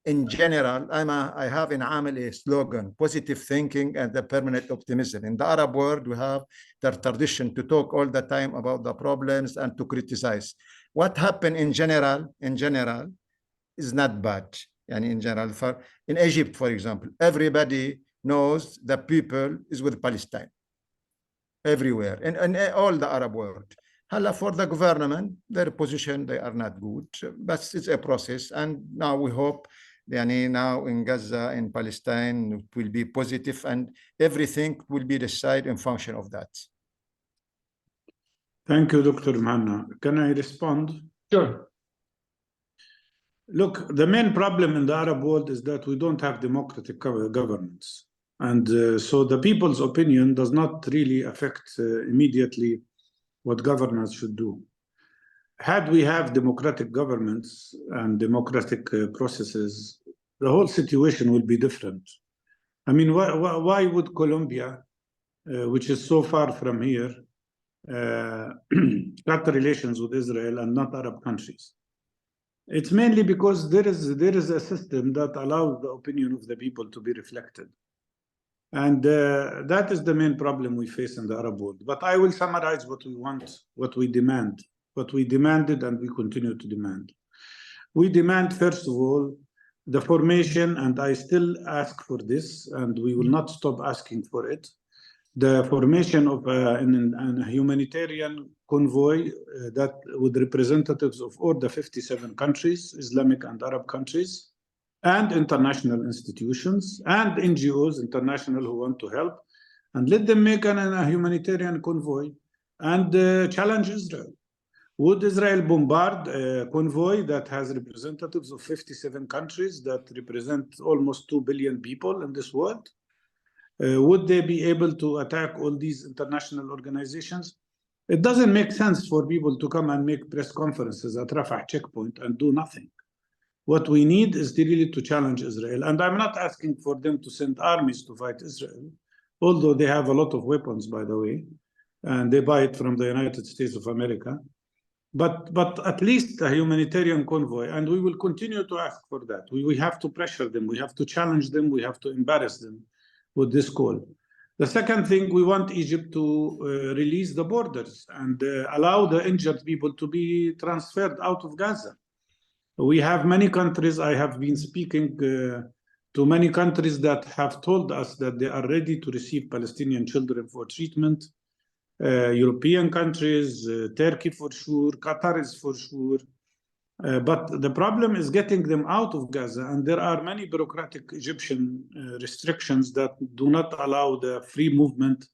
in general, I have in Amel a slogan: positive thinking and the permanent optimism. In the Arab world, we have the tradition to talk all the time about the problems and to criticize. What happened in general is not bad. In general, in Egypt, for example, everybody knows the people is with Palestine everywhere, and all the Arab world. For the government, their position, they are not good, but it's a process. And now we hope, now in Gaza, in Palestine, it will be positive, and everything will be decided in function of that. Thank you, Dr. Muhana. Can I respond? Sure. Look, the main problem in the Arab world is that we don't have democratic governance. And so the people's opinion does not really affect immediately what governments should do. Had we have democratic governments and democratic processes, the whole situation would be different. I mean, why would Colombia, which is so far from here, cut relations with Israel and not Arab countries? It's mainly because there is a system that allows the opinion of the people to be reflected. And that is the main problem we face in the Arab world. But I will summarize what we want, what we demand, what we demanded, and we continue to demand. We demand, first of all, the formation, and I still ask for this, and we will not stop asking for it, the formation of a humanitarian convoy that with representatives of all the 57 countries, Islamic and Arab countries, and international institutions and NGOs, international, who want to help, and let them make a humanitarian convoy and challenge Israel. Would Israel bombard a convoy that has representatives of 57 countries that represent almost 2 billion people in this world? would they be able to attack all these international organizations? It doesn't make sense for people to come and make press conferences at Rafah checkpoint and do nothing. What we need is really to challenge Israel. And I'm not asking for them to send armies to fight Israel, although they have a lot of weapons, by the way, and they buy it from the United States of America. But at least a humanitarian convoy, and we will continue to ask for that. We have to pressure them, we have to challenge them, we have to embarrass them with this call. The second thing, we want Egypt to release the borders and allow the injured people to be transferred out of Gaza. We have many countries, I have been speaking to many countries that have told us that they are ready to receive Palestinian children for treatment. European countries, Turkey for sure, Qatar is for sure. But the problem is getting them out of Gaza, and there are many bureaucratic Egyptian restrictions that do not allow the free movement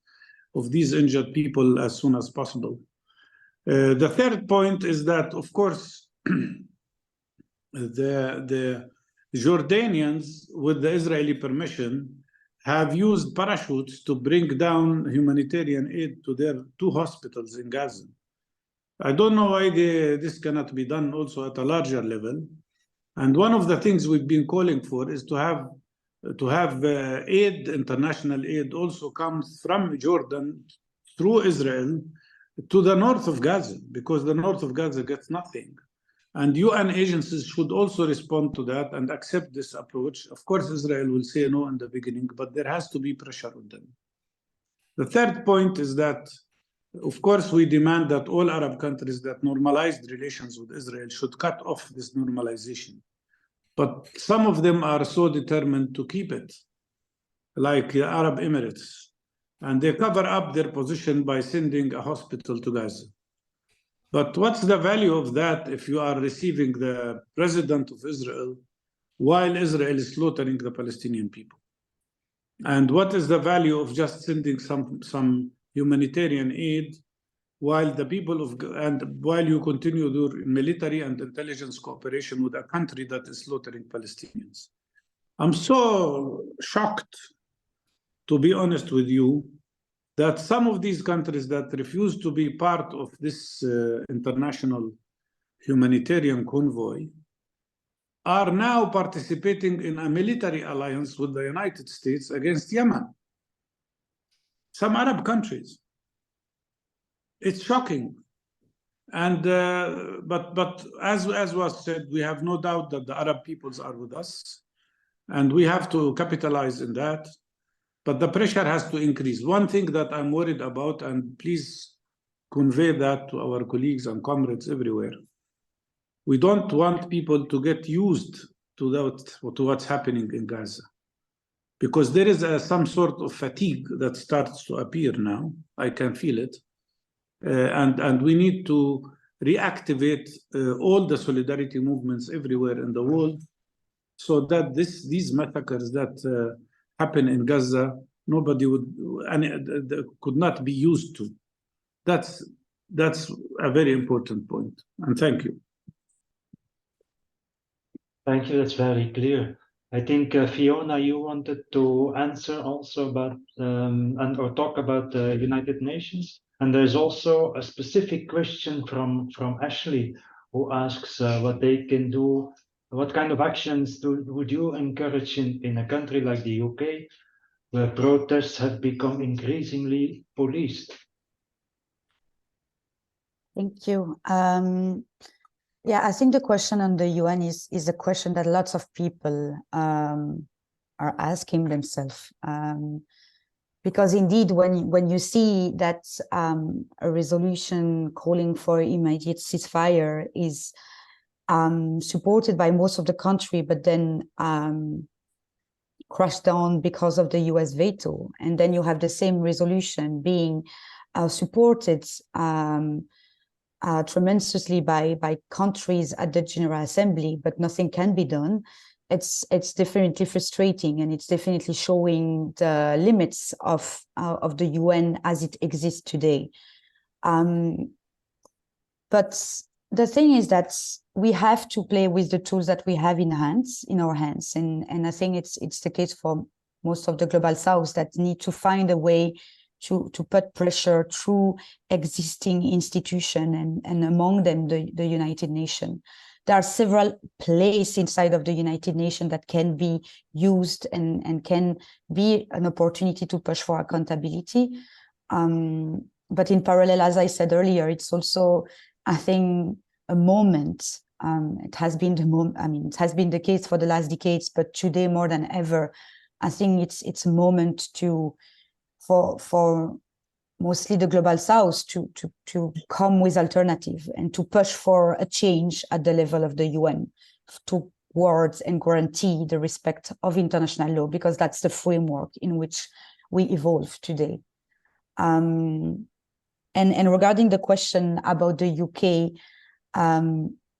of these injured people as soon as possible. The third point is that, of course, the Jordanians, with the Israeli permission, have used parachutes to bring down humanitarian aid to their 2 hospitals in Gaza. I don't know why this cannot be done also at a larger level. And one of the things we've been calling for is to have aid, international aid, also comes from Jordan through Israel to the north of Gaza, because the north of Gaza gets nothing. And UN agencies should also respond to that and accept this approach. Of course, Israel will say no in the beginning, but there has to be pressure on them. The third point is that, of course, we demand that all Arab countries that normalized relations with Israel should cut off this normalization. But some of them are so determined to keep it, like the Arab Emirates. And they cover up their position by sending a hospital to Gaza. But what's the value of that if you are receiving the president of Israel while Israel is slaughtering the Palestinian people? And what is the value of just sending some humanitarian aid while the people while you continue your military and intelligence cooperation with a country that is slaughtering Palestinians? I'm so shocked, to be honest with you, that some of these countries that refuse to be part of this international humanitarian convoy are now participating in a military alliance with the United States against Yemen. Some Arab countries. It's shocking. And but as was said, we have no doubt that the Arab peoples are with us, and we have to capitalize in that. But the pressure has to increase. One thing that I'm worried about, and please convey that to our colleagues and comrades everywhere, we don't want people to get used to what's happening in Gaza, because there is some sort of fatigue that starts to appear now. I can feel it. And we need to reactivate all the solidarity movements everywhere in the world, so that these massacres that happen in Gaza, nobody could not be used to. That's a very important point. And thank you. Thank you. That's very clear. I think Fiona, you wanted to answer also about or talk about the United Nations. And there's also a specific question from Ashley, who asks what they can do. What kind of actions would you encourage in a country like the UK, where protests have become increasingly policed? Thank you. Yeah, I think the question on the UN is a question that lots of people are asking themselves. Because indeed, when you see that a resolution calling for immediate ceasefire is supported by most of the country, but then crushed down because of the US veto, and then you have the same resolution being supported tremendously by countries at the General Assembly, but nothing can be done. It's definitely frustrating, and it's definitely showing the limits of the UN as it exists today. But the thing is that we have to play with the tools that we have in our hands, and I think it's the case for most of the global south that need to find a way to put pressure through existing institutions and among them the United Nations. There are several places inside of the United Nations that can be used and can be an opportunity to push for accountability. But in parallel, as I said earlier, it's also, I think, a moment. It has been it has been the case for the last decades, but today more than ever, I think it's a moment for mostly the global south to come with alternative and to push for a change at the level of the UN towards and guarantee the respect of international law, because that's the framework in which we evolve today. And regarding the question about the UK,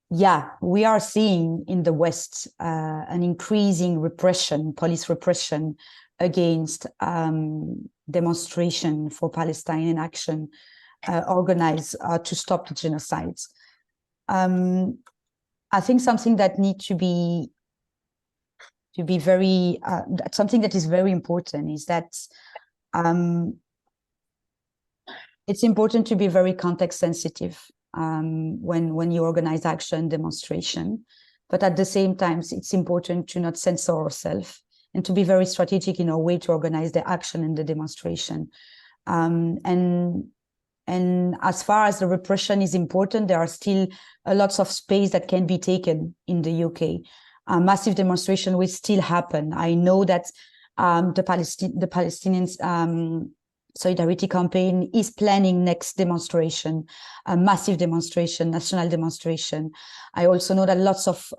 yeah, we are seeing in the West an increasing repression, police repression against demonstration for Palestine in action organized to stop the genocides. I think something that needs to be very, something that is very important is that it's important to be very context sensitive when you organize action, demonstration, but at the same time, it's important to not censor ourselves and to be very strategic in our way to organize the action and the demonstration. And as far as the repression is important, there are still lots of space that can be taken in the UK. Massive demonstration will still happen. I know that the Palestinians Solidarity Campaign is planning next demonstration, a massive demonstration, national demonstration. I also know that lots of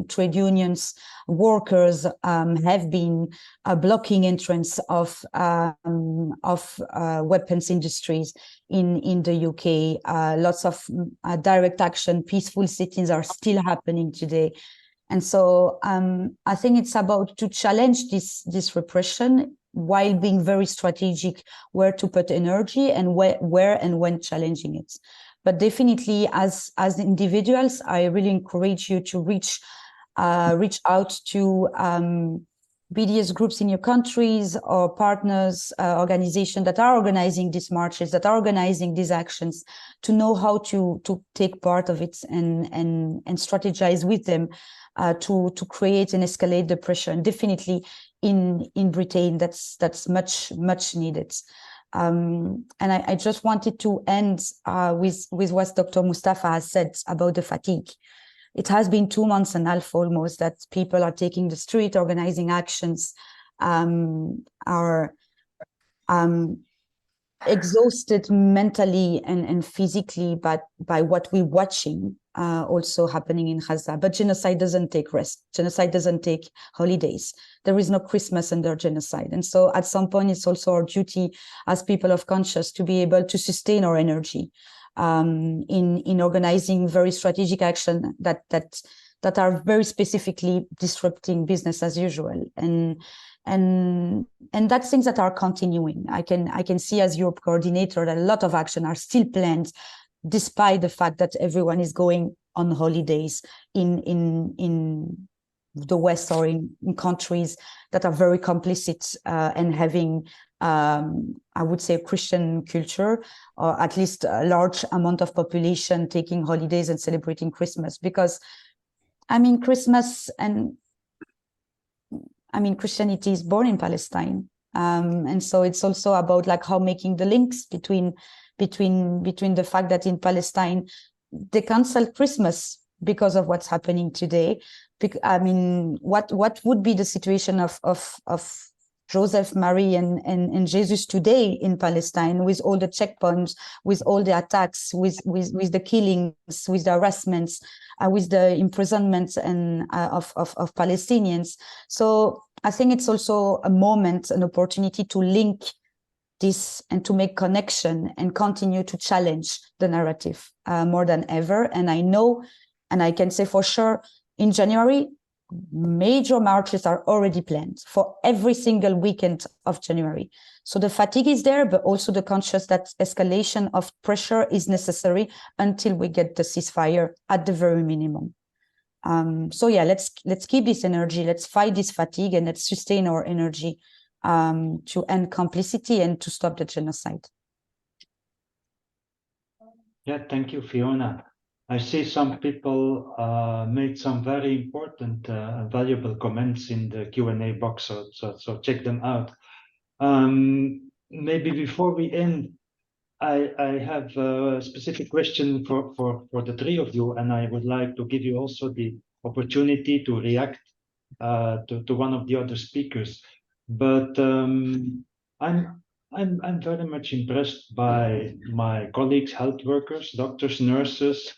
trade unions, workers have been blocking entrance of weapons industries in the UK. Lots of direct action, peaceful sit-ins are still happening today. And so I think it's about to challenge this repression while being very strategic where to put energy and where and when challenging it. But definitely as individuals, I really encourage you to reach out to BDS groups in your countries or partners, organizations that are organizing these marches, that are organizing these actions, to know how to take part of it and strategize with them to create and escalate the pressure. And definitely in Britain, that's much needed. And I just wanted to end with what Dr. Mustafa has said about the fatigue. It has been 2 months and a half almost that people are taking the street, organizing actions, are exhausted mentally and physically by what we're watching also happening in Gaza. But genocide doesn't take rest. Genocide doesn't take holidays. There is no Christmas under genocide. And so at some point, it's also our duty as people of conscience to be able to sustain our energy in organizing very strategic action that are very specifically disrupting business as usual. And that's things that are continuing. I can see as Europe coordinator that a lot of action are still planned, despite the fact that everyone is going on holidays in the West or in countries that are very complicit and having, I would say, Christian culture, or at least a large amount of population taking holidays and celebrating Christmas. Because, I mean, Christianity is born in Palestine. And so it's also about like how making the links between the fact that in Palestine, they cancel Christmas because of what's happening today. I mean, what would be the situation of Joseph, Mary, and Jesus today in Palestine, with all the checkpoints, with all the attacks, with the killings, with the harassments, with the imprisonments and of Palestinians. So I think it's also a moment, an opportunity to link this and to make connection and continue to challenge the narrative more than ever. And I know, and I can say for sure, in January, major marches are already planned for every single weekend of January. So the fatigue is there, but also the conscious that escalation of pressure is necessary until we get the ceasefire at the very minimum. So yeah, let's keep this energy, let's fight this fatigue, and let's sustain our energy to end complicity and to stop the genocide. Yeah, thank you, Fiona. I see some people made some very important and valuable comments in the Q&A box, so check them out. Maybe before we end, I have a specific question for the three of you, and I would like to give you also the opportunity to react to one of the other speakers. But I'm very much impressed by my colleagues, health workers, doctors, nurses,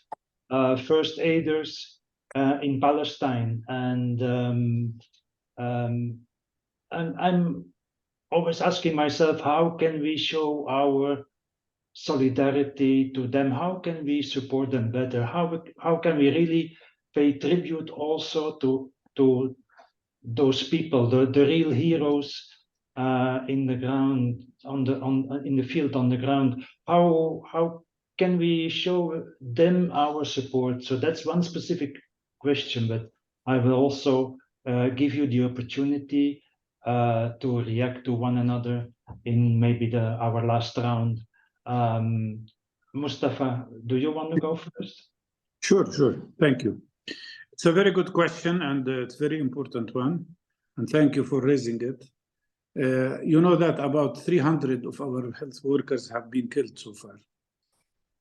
first aiders in Palestine, and I'm always asking myself, how can we show our solidarity to them? How can we support them better? How can we really pay tribute also to those people, the real heroes in the ground, in the field, on the ground? How can we show them our support? So that's one specific question, but I will also give you the opportunity to react to one another in maybe our last round. Mustafa, do you want to go first? Sure. Thank you. It's a very good question, and it's a very important one. And thank you for raising it. You know that about 300 of our health workers have been killed so far.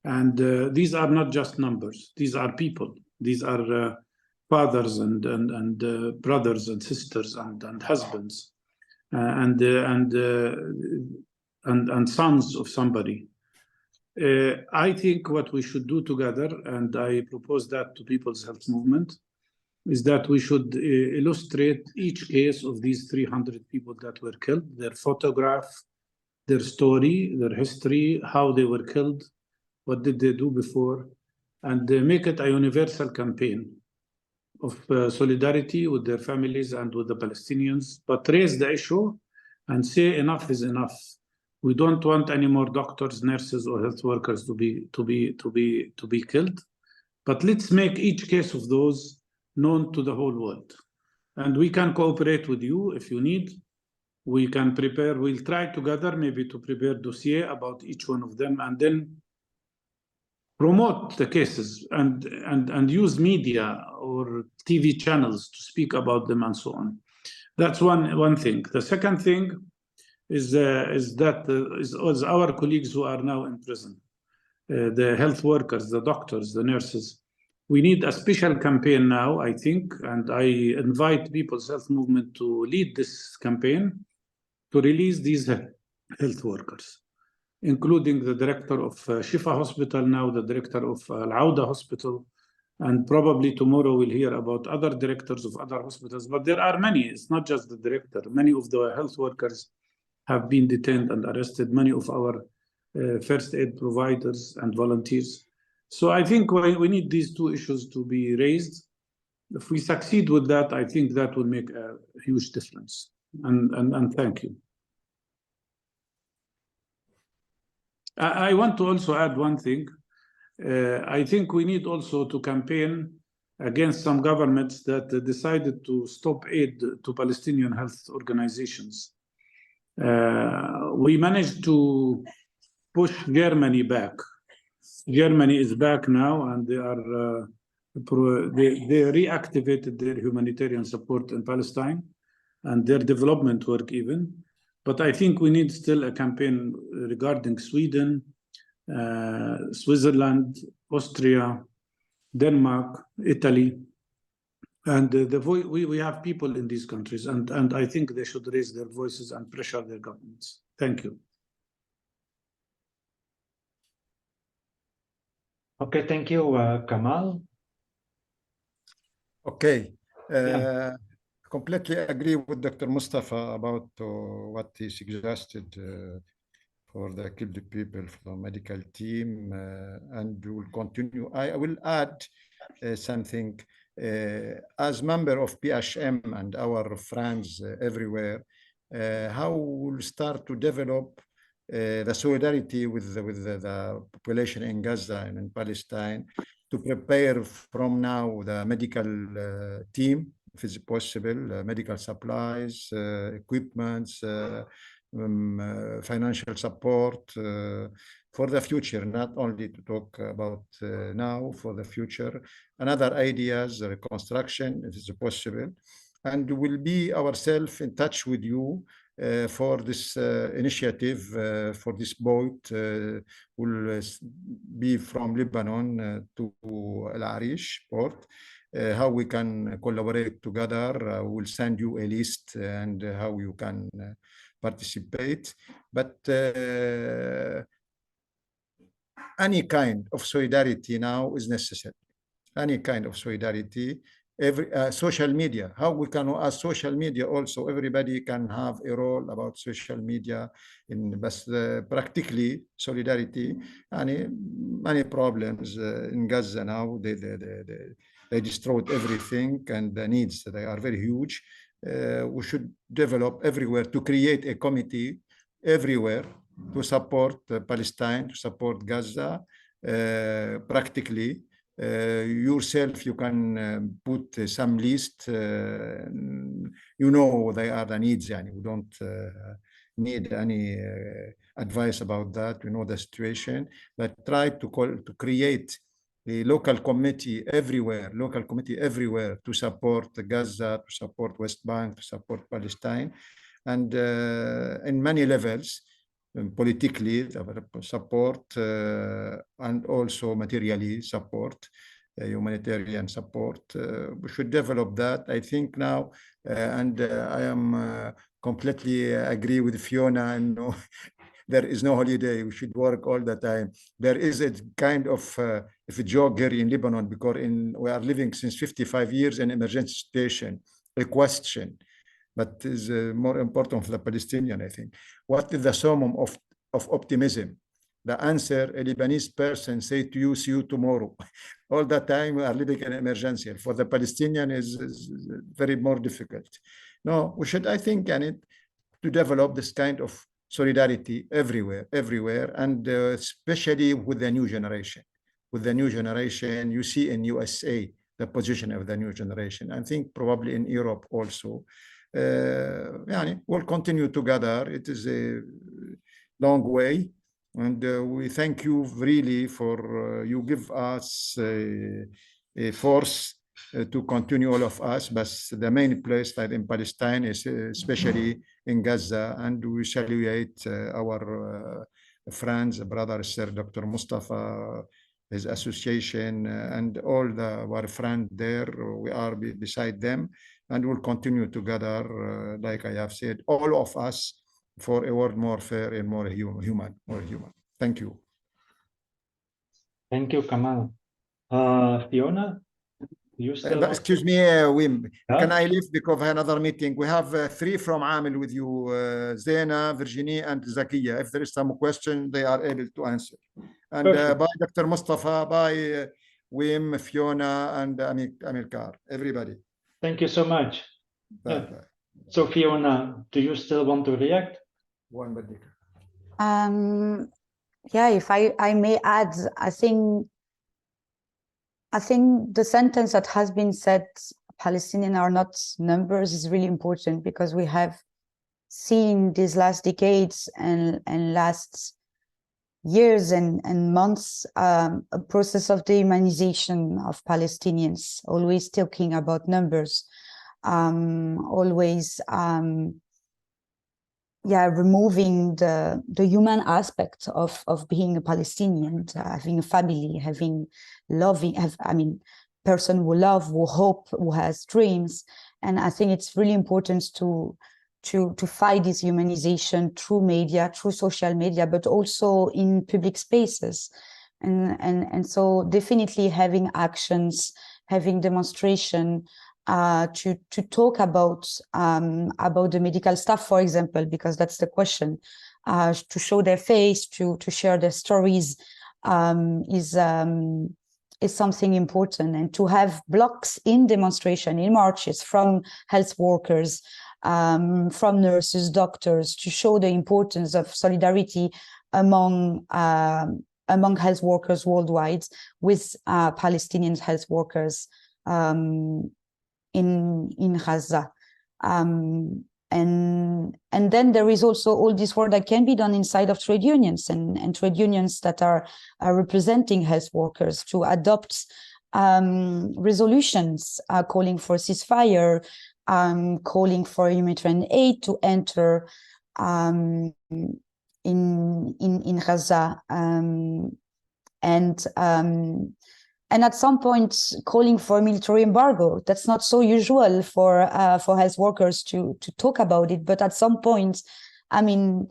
And these are not just numbers. These are people. These are fathers and brothers and sisters and husbands and sons of somebody. I think what we should do together, and I propose that to People's Health Movement, is that we should illustrate each case of these 300 people that were killed, their photograph, their story, their history, how they were killed, what did they do before, and make it a universal campaign of solidarity with their families and with the Palestinians, but raise the issue and say enough is enough. We don't want any more doctors, nurses, or health workers to be killed. But let's make each case of those known to the whole world. And we can cooperate with you if you need. We can prepare, we'll try together maybe to prepare a dossier about each one of them, and then promote the cases and use media or TV channels to speak about them and so on. That's one thing. The second thing is our colleagues who are now in prison, the health workers, the doctors, the nurses. We need a special campaign now, I think, and I invite People's Health Movement to lead this campaign to release these health workers, including the director of Shifa Hospital now, the director of Al-Auda Hospital, and probably tomorrow we'll hear about other directors of other hospitals. But there are many, it's not just the director. Many of the health workers have been detained and arrested, many of our first aid providers and volunteers. So I think we need these two issues to be raised. If we succeed with that, I think that will make a huge difference. And thank you. I want to also add one thing. I think we need also to campaign against some governments that decided to stop aid to Palestinian health organizations. We managed to push Germany back. Germany is back now, and they reactivated their humanitarian support in Palestine and their development work even. But I think we need still a campaign regarding Sweden, Switzerland, Austria, Denmark, Italy. And we have people in these countries, and I think they should raise their voices and pressure their governments. Thank you. Okay, thank you, Kamel. Okay. Yeah. Completely agree with Dr. Mustafa about what he suggested for the killed people from medical team, and will continue. I will add something. As member of PHM and our friends everywhere, how we'll start to develop the solidarity with the population in Gaza and in Palestine, to to prepare from now the medical team, if it's possible, medical supplies, equipments, financial support for the future, not only to talk about now, for the future, and other ideas, reconstruction, if it's possible. And we'll be ourselves in touch with you for this initiative, for this boat. Will be from Lebanon to El Arish port. How we can collaborate together. We'll send you a list and how you can participate. But any kind of solidarity now is necessary. Any kind of solidarity. Every social media, how we can, as social media also, everybody can have a role about social media in practically solidarity. Many problems in Gaza now, they destroyed everything, and the needs, they are very huge. We should develop everywhere to create a committee everywhere to support Palestine, to support Gaza practically. Yourself, you can put some list. You know, they are the needs, and we don't need any advice about that. We know the situation, but try to create a local committee everywhere, to support Gaza, to support West Bank, to support Palestine, and in many levels. Politically support and also materially support, humanitarian support. We should develop that, I think, now. And I am completely agree with Fiona. And no, there is no holiday. We should work all the time. There is a kind of a joke here in Lebanon, because we are living since 55 years in emergency situation. A question, but is more important for the Palestinian, I think. What is the summum of optimism? The answer, a Lebanese person say to you, see you tomorrow. All the time we are living in emergency. For the Palestinian is very more difficult. No, we should, I think, to develop this kind of solidarity everywhere, and especially with the new generation. With the new generation, you see in USA, the position of the new generation. I think probably in Europe also. We'll continue together. It is a long way, and we thank you really for you give us a force to continue, all of us. But the main place that in Palestine is especially in Gaza, and we salute our friends, brother, Sir Dr. Mustafa, his association, and all our friends there. We are beside them. And we'll continue together, like I have said, all of us, for a world more fair and more human. Thank you. Thank you, Kamel. Fiona, you still... excuse me, Wim. Yeah? Can I leave because I have another meeting? We have 3 from Amel with you, Zena, Virginie, and Zakiya. If there is some question, they are able to answer. And bye, Dr. Mustafa, bye, Wim, Fiona, and Amilcar, everybody. Thank you so much. Bye. So Fiona, do you still want to react? Yeah, if I may add, I think the sentence that has been said, Palestinians are not numbers, is really important, because we have seen these last decades and last years and months a process of dehumanization of Palestinians, always talking about numbers, always removing the human aspect of being a Palestinian, having a family, having person who love, who hope, who has dreams. And I think it's really important to fight this humanization through media, through social media, but also in public spaces. And so definitely having actions, having demonstration, to talk about the medical staff, for example, because that's the question, to show their face, to share their stories, is something important. And to have blocks in demonstration, in marches, from health workers, from nurses, doctors, to show the importance of solidarity among among health workers worldwide with Palestinian health workers in Gaza. And then there is also all this work that can be done inside of trade unions and trade unions that are representing health workers to adopt resolutions calling for ceasefire, calling for humanitarian aid to enter in Gaza, and at some point calling for a military embargo. That's not so usual for health workers to talk about it, but at some point, I mean,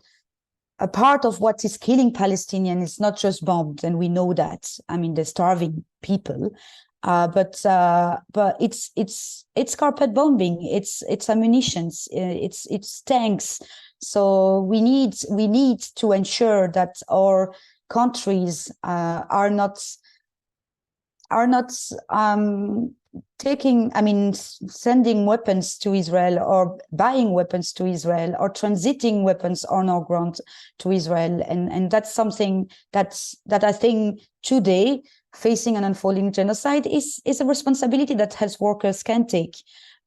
a part of what is killing Palestinians is not just bombs, and we know that. I mean, they're starving people, but it's carpet bombing, it's ammunition, it's tanks. So we need to ensure that our countries are not sending weapons to Israel or buying weapons to Israel or transiting weapons on our ground to Israel. And that's something that I think today, facing an unfolding genocide, is a responsibility that health workers can take,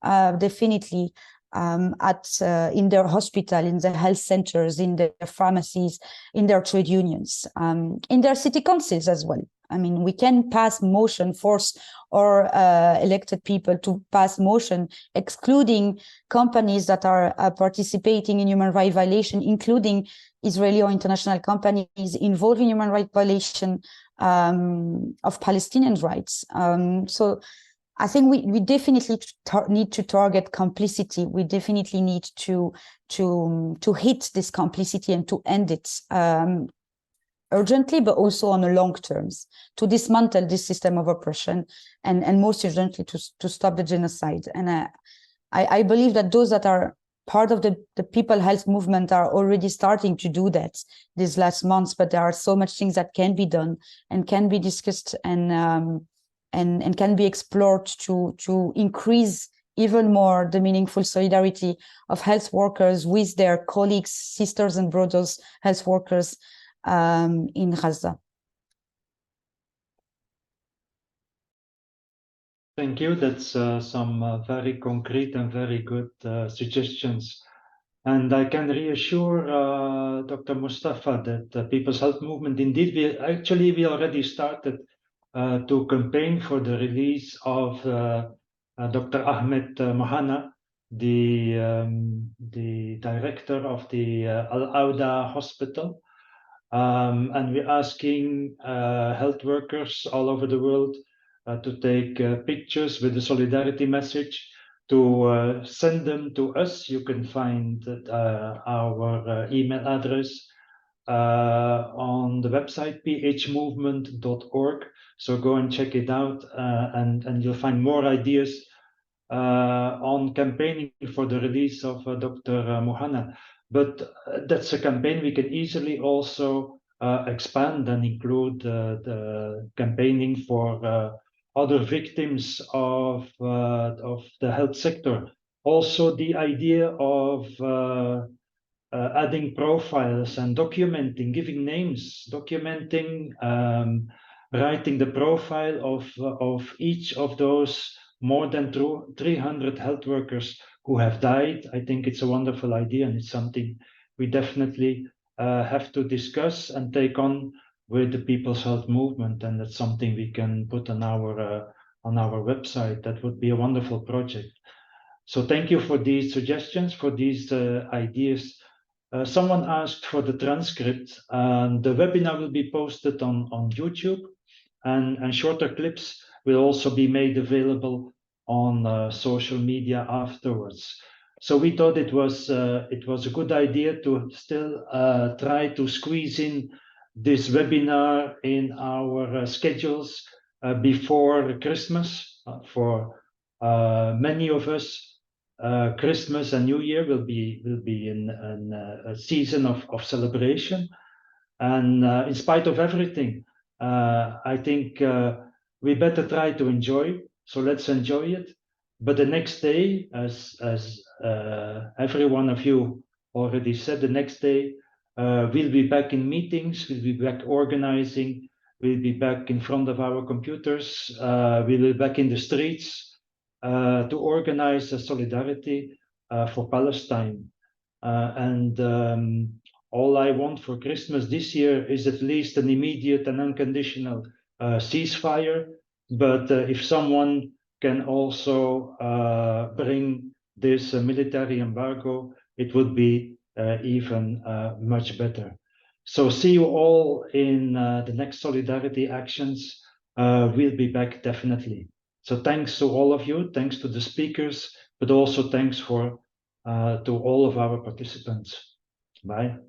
definitely, in their hospital, in their health centers, in their pharmacies, in their trade unions, in their city councils as well. I mean, we can pass motion, force our elected people to pass motion excluding companies that are participating in human rights violation, including Israeli or international companies involved in human rights violation of Palestinian rights. So I think we definitely need to target complicity. We definitely need to hit this complicity and to end it urgently, but also on the long terms, to dismantle this system of oppression and most urgently to stop the genocide. And I believe that those that are part of the people health movement are already starting to do that these last months, but there are so much things that can be done and can be discussed and can be explored to increase even more the meaningful solidarity of health workers with their colleagues, sisters and brothers, health workers in Gaza. Thank you. That's some very concrete and very good suggestions. And I can reassure Dr. Mustafa that the People's Health Movement, indeed, we already started to campaign for the release of Dr. Ahmed Muhana, the director of the Al-Auda Hospital. And we're asking health workers all over the world to take pictures with the solidarity message, to send them to us. You can find our email address on the website phmovement.org. So go and check it out, and you'll find more ideas on campaigning for the release of Dr. Muhana. But that's a campaign we can easily also expand and include the campaigning for other victims of the health sector. Also, the idea of adding profiles and documenting, giving names, documenting, writing the profile of each of those more than 300 health workers who have died. I think it's a wonderful idea, and it's something we definitely have to discuss and take on with the People's Health Movement, and that's something we can put on our website. That would be a wonderful project. So thank you for these suggestions, for these ideas. Someone asked for the transcript, and the webinar will be posted on YouTube, and shorter clips will also be made available on social media afterwards. So we thought it was a good idea to still try to squeeze in this webinar in our schedules before Christmas. For many of us, Christmas and New Year will be in a season of celebration, and in spite of everything, I think we better try to enjoy. So let's enjoy it. But the next day, as every one of you already said, the next day We'll be back in meetings, we'll be back organizing, we'll be back in front of our computers, we'll be back in the streets to organize a solidarity for Palestine. All I want for Christmas this year is at least an immediate and unconditional ceasefire. But if someone can also bring this military embargo, it would be even much better. So see you all in the next solidarity actions. We'll be back definitely. So thanks to all of you, thanks to the speakers, but also thanks to all of our participants. Bye.